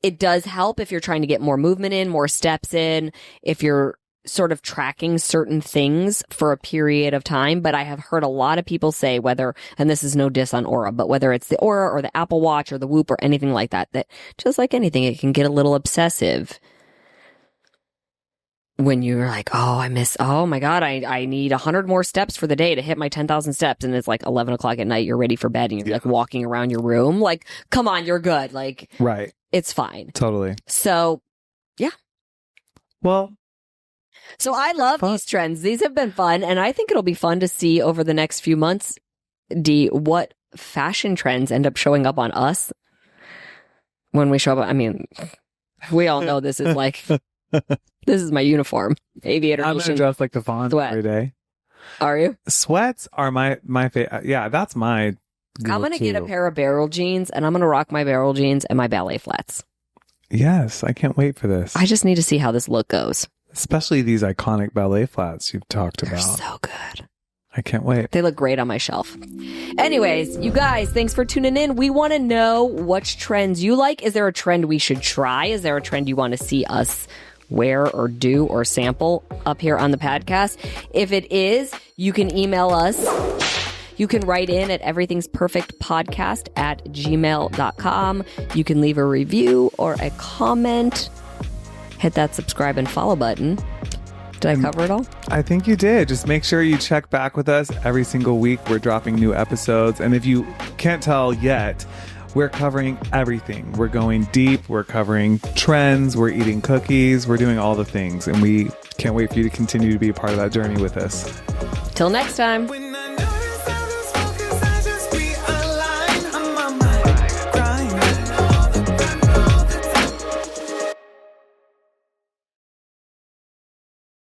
Speaker 1: It does help if you're trying to get more movement in, more steps in, if you're sort of tracking certain things for a period of time. But I have heard a lot of people say whether, and this is no diss on Oura, but whether it's the Oura or the Apple Watch or the Whoop or anything like that, that just like anything, it can get a little obsessive. When you're like, oh my God, I need 100 more steps for the day to hit my 10,000 steps. And it's like 11 o'clock at night, you're ready for bed and you're like walking around your room. Like, come on, you're good. Like,
Speaker 2: right.
Speaker 1: It's fine.
Speaker 2: Totally.
Speaker 1: So, yeah.
Speaker 2: Well,
Speaker 1: so I love these trends. These have been fun. And I think it'll be fun to see over the next few months, Dee, what fashion trends end up showing up on us when we show up. I mean, we all know this is like... This is my uniform. Aviator.
Speaker 2: I'm gonna dress like the Fawn every day.
Speaker 1: Are you?
Speaker 2: Sweats are my favorite. Yeah, that's my.
Speaker 1: I'm gonna get a pair of barrel jeans, and I'm gonna rock my barrel jeans and my ballet flats.
Speaker 2: Yes, I can't wait for this.
Speaker 1: I just need to see how this look goes.
Speaker 2: Especially these iconic ballet flats you've talked about.
Speaker 1: So good.
Speaker 2: I can't wait.
Speaker 1: They look great on my shelf. Anyways, you guys, thanks for tuning in. We want to know which trends you like. Is there a trend we should try? Is there a trend you want to see us wear or do or sample up here on the podcast? If it is, you can email us. You can write in at everythingsperfectpodcast@gmail.com. You can leave a review or a comment. Hit that subscribe and follow button. Did I cover it all?
Speaker 2: I think you did. Just make sure you check back with us every single week. We're dropping new episodes. And if you can't tell yet, we're covering everything. We're going deep. We're covering trends. We're eating cookies. We're doing all the things. And we can't wait for you to continue to be a part of that journey with us.
Speaker 1: Till next time.